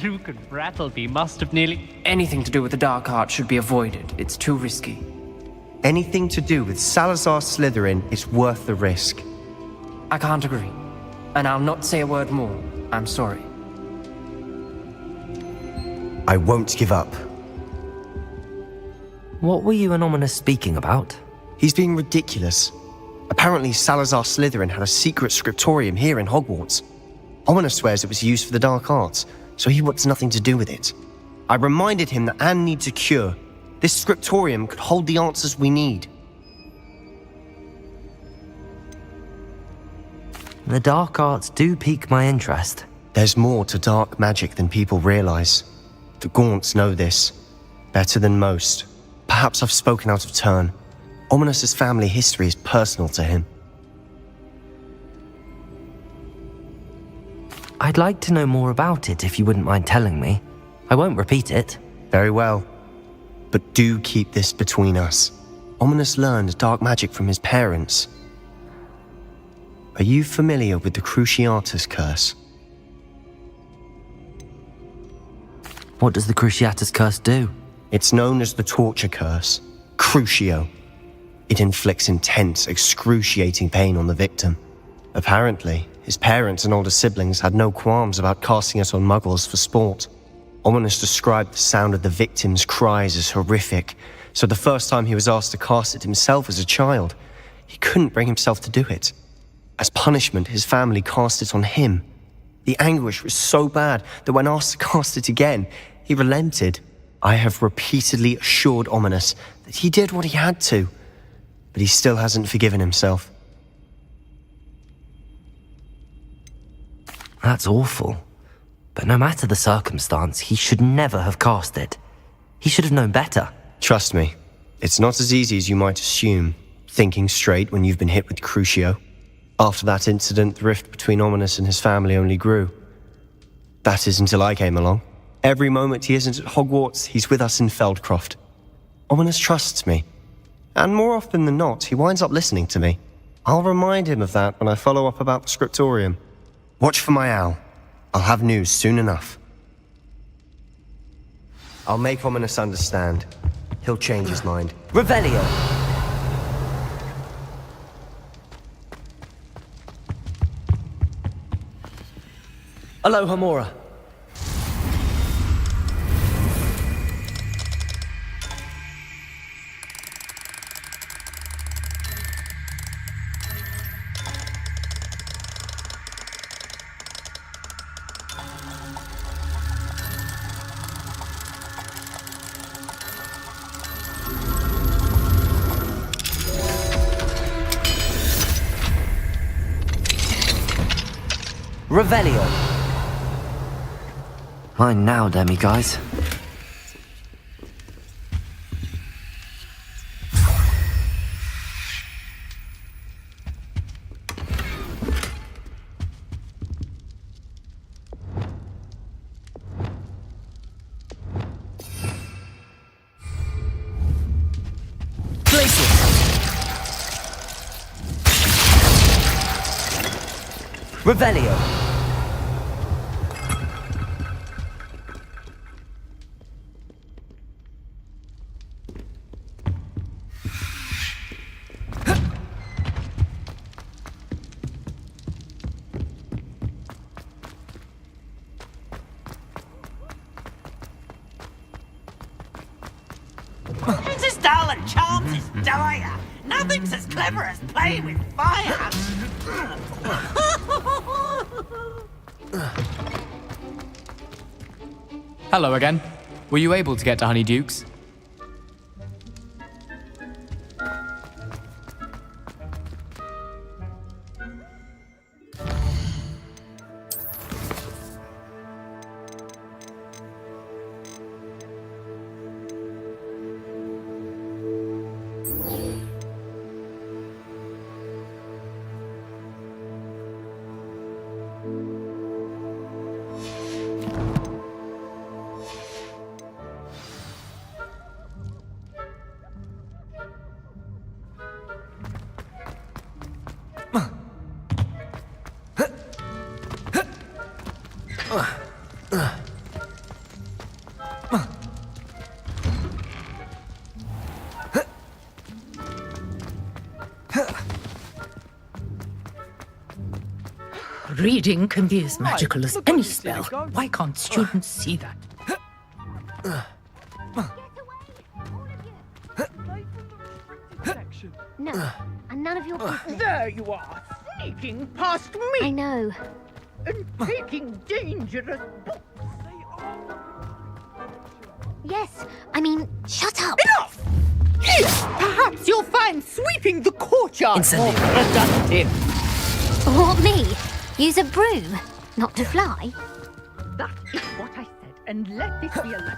Luke and Brattleby must have nearly... Anything to do with the dark art should be avoided. It's too risky. Anything to do with Salazar Slytherin is worth the risk. I can't agree. And I'll not say a word more. I'm sorry. I won't give up. What were you and Ominous speaking about? He's being ridiculous. Apparently Salazar Slytherin had a secret scriptorium here in Hogwarts. Ominous swears it was used for the dark arts, so he wants nothing to do with it. I reminded him that Anne needs a cure. This scriptorium could hold the answers we need. The dark arts do pique my interest. There's more to dark magic than people realize. The Gaunts know this. Better than most. Perhaps I've spoken out of turn. Ominous's family history is personal to him. I'd like to know more about it if you wouldn't mind telling me. I won't repeat it. Very well. But do keep this between us. Ominous learned dark magic from his parents. Are you familiar with the Cruciatus Curse? What does the Cruciatus Curse do? It's known as the Torture Curse. Crucio. It inflicts intense, excruciating pain on the victim. Apparently, his parents and older siblings had no qualms about casting it on muggles for sport. Ominous described the sound of the victim's cries as horrific, so the first time he was asked to cast it himself as a child, he couldn't bring himself to do it. As punishment, his family cast it on him. The anguish was so bad that when asked to cast it again, he relented. I have repeatedly assured Ominous that he did what he had to, but he still hasn't forgiven himself. That's awful. But no matter the circumstance, he should never have cast it. He should have known better. Trust me, it's not as easy as you might assume, thinking straight when you've been hit with Crucio. After that incident, the rift between Ominous and his family only grew. That is until I came along. Every moment he isn't at Hogwarts, he's with us in Feldcroft. Ominous trusts me. And more often than not, he winds up listening to me. I'll remind him of that when I follow up about the scriptorium. Watch for my owl. I'll have news soon enough. I'll make Ominous understand. He'll change his mind. Revelio! Aloha Mora. Revelio. Mine now, demi-guys. Revelio. This style and charms is dire. Nothing's as clever as playing with fire. Hello again. Were you able to get to Honeydukes? Reading can be as magical as any spell. Why can't students see that? No, and none of your business. There you are, sneaking past me! I know. And taking dangerous books. Yes, I mean, shut up. Enough! Here, perhaps you'll find sweeping the courtyard more productive. Or me. Use a broom, not to fly. That is what I said, and let this be a lesson.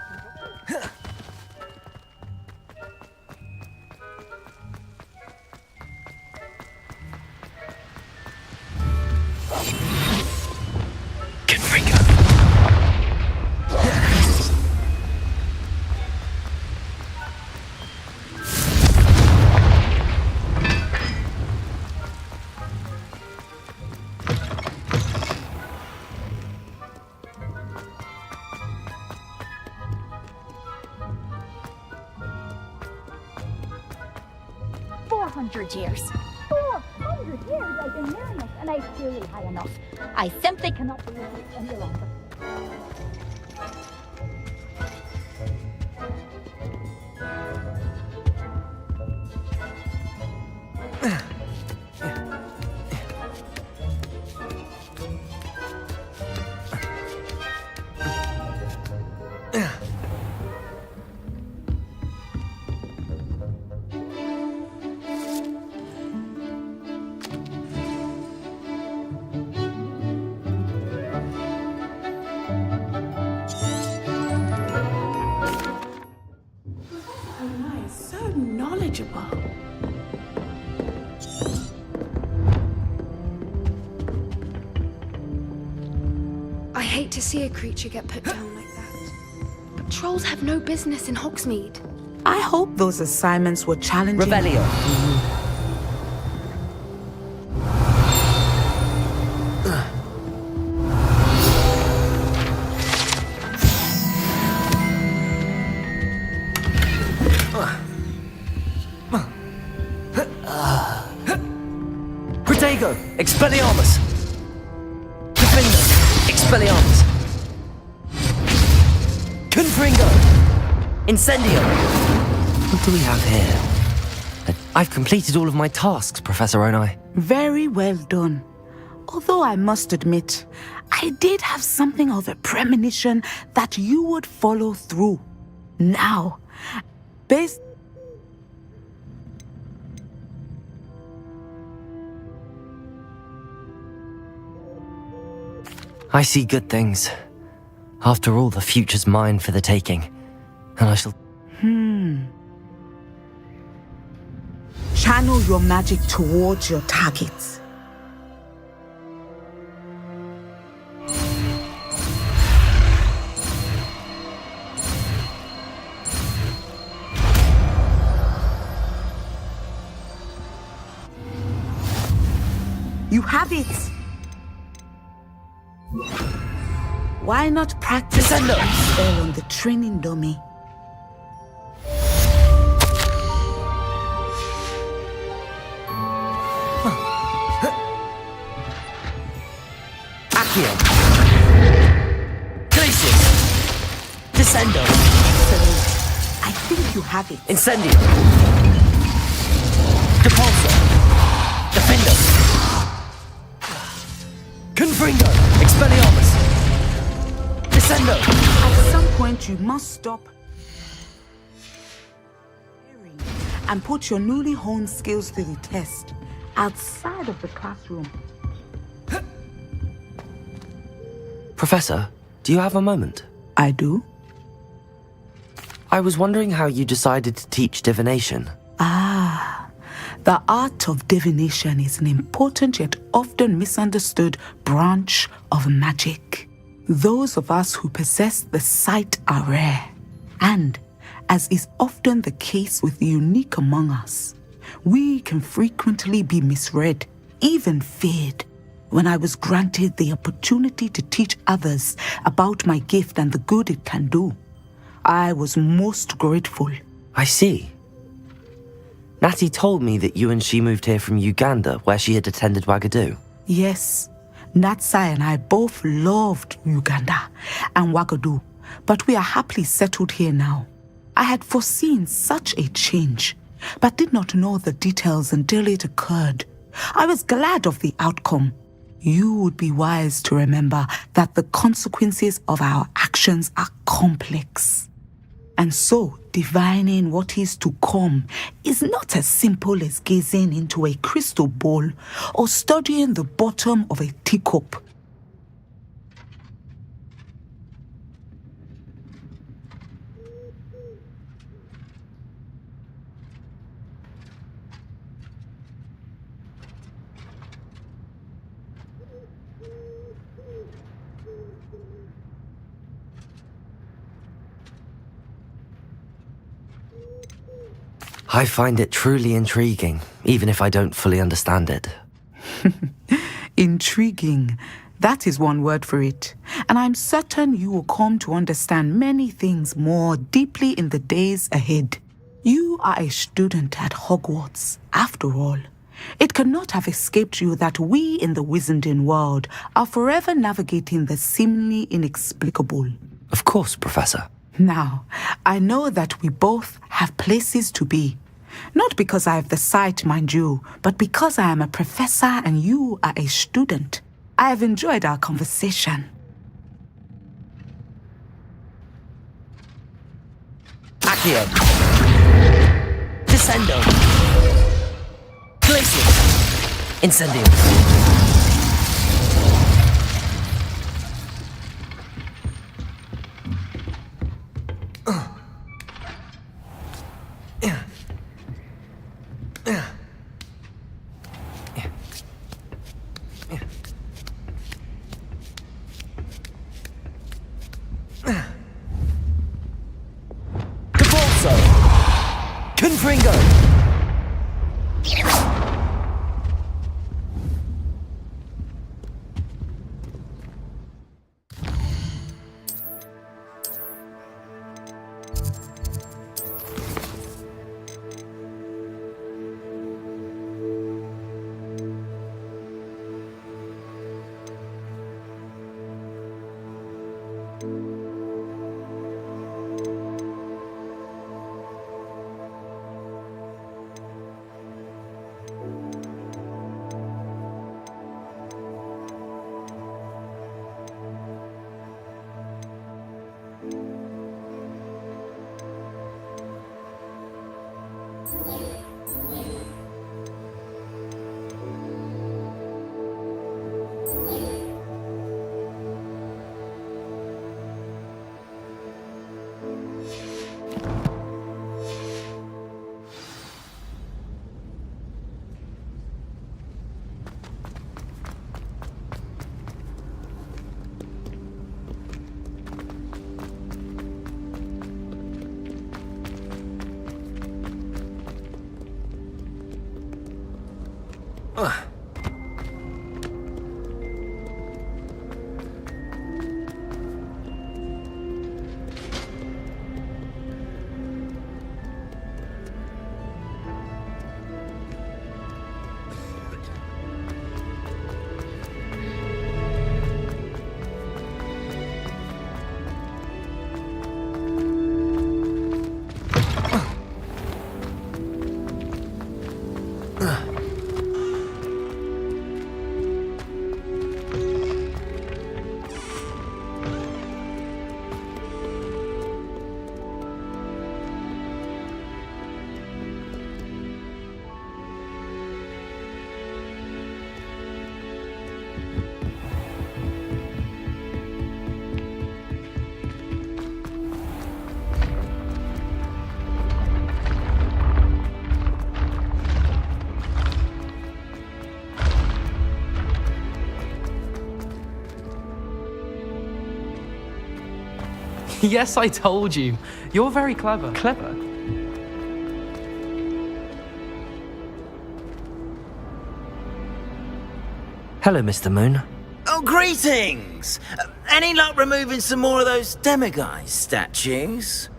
Years. 400 years I've been hearing this, and I've clearly had enough. I simply cannot believe it any longer. unreachable. I hate to see a creature get put down like that. But trolls have no business in Hogsmeade. I hope those assignments were challenging. Revelio. Protego, Expelliarmus! Defender, Expelliarmus! Confringo! Incendio! What do we have here? I've completed all of my tasks, Professor Onai. Very well done. Although I must admit, I did have something of a premonition that you would follow through. Now, based... I see good things. After all, the future's mine for the taking. And I shall... Channel your magic towards your targets. You have it. Why not practice a spell on the training dummy? Accio! Glacius! Descendo! I think you have it. Incendio! Depulso! Defendo! Confringo! Expelliarmus! Descendo! At some point you must stop and put your newly honed skills to the test outside of the classroom. Professor, do you have a moment? I do. I was wondering how you decided to teach divination. The art of divination is an important yet often misunderstood branch of magic. Those of us who possess the sight are rare, and, as is often the case with the unique among us, we can frequently be misread, even feared. When I was granted the opportunity to teach others about my gift and the good it can do, I was most grateful. I see. Natty told me that you and she moved here from Uganda, where she had attended Wagadu. Yes, Natsai and I both loved Uganda and Wagadu, but we are happily settled here now. I had foreseen such a change, but did not know the details until it occurred. I was glad of the outcome. You would be wise to remember that the consequences of our actions are complex. And so, divining what is to come is not as simple as gazing into a crystal ball or studying the bottom of a teacup. I find it truly intriguing, even if I don't fully understand it. Intriguing. That is one word for it. And I'm certain you will come to understand many things more deeply in the days ahead. You are a student at Hogwarts, after all. It cannot have escaped you that we in the Wizarding world are forever navigating the seemingly inexplicable. Of course, Professor. Now, I know that we both have places to be. Not because I have the sight, mind you, but because I am a professor and you are a student. I have enjoyed our conversation. Accio! Descendo! Glacius! Incendio! Confringo! Yes, I told you. You're very clever. Clever? Hello, Mr. Moon. Oh, greetings! Any luck removing some more of those demiguise statues?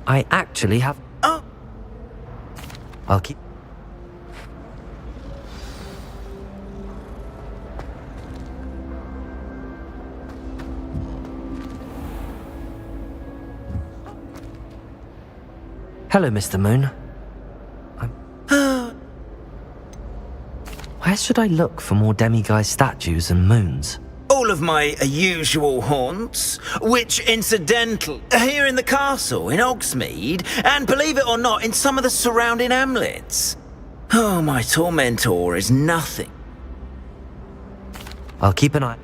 I actually have... Oh! I'll keep... Hello, Mr. Moon. Where should I look for more demiguise statues and moons? All of my usual haunts, which, incidental, are here in the castle in Hogsmeade, and believe it or not, in some of the surrounding hamlets. Oh, my tormentor is nothing. I'll keep an eye...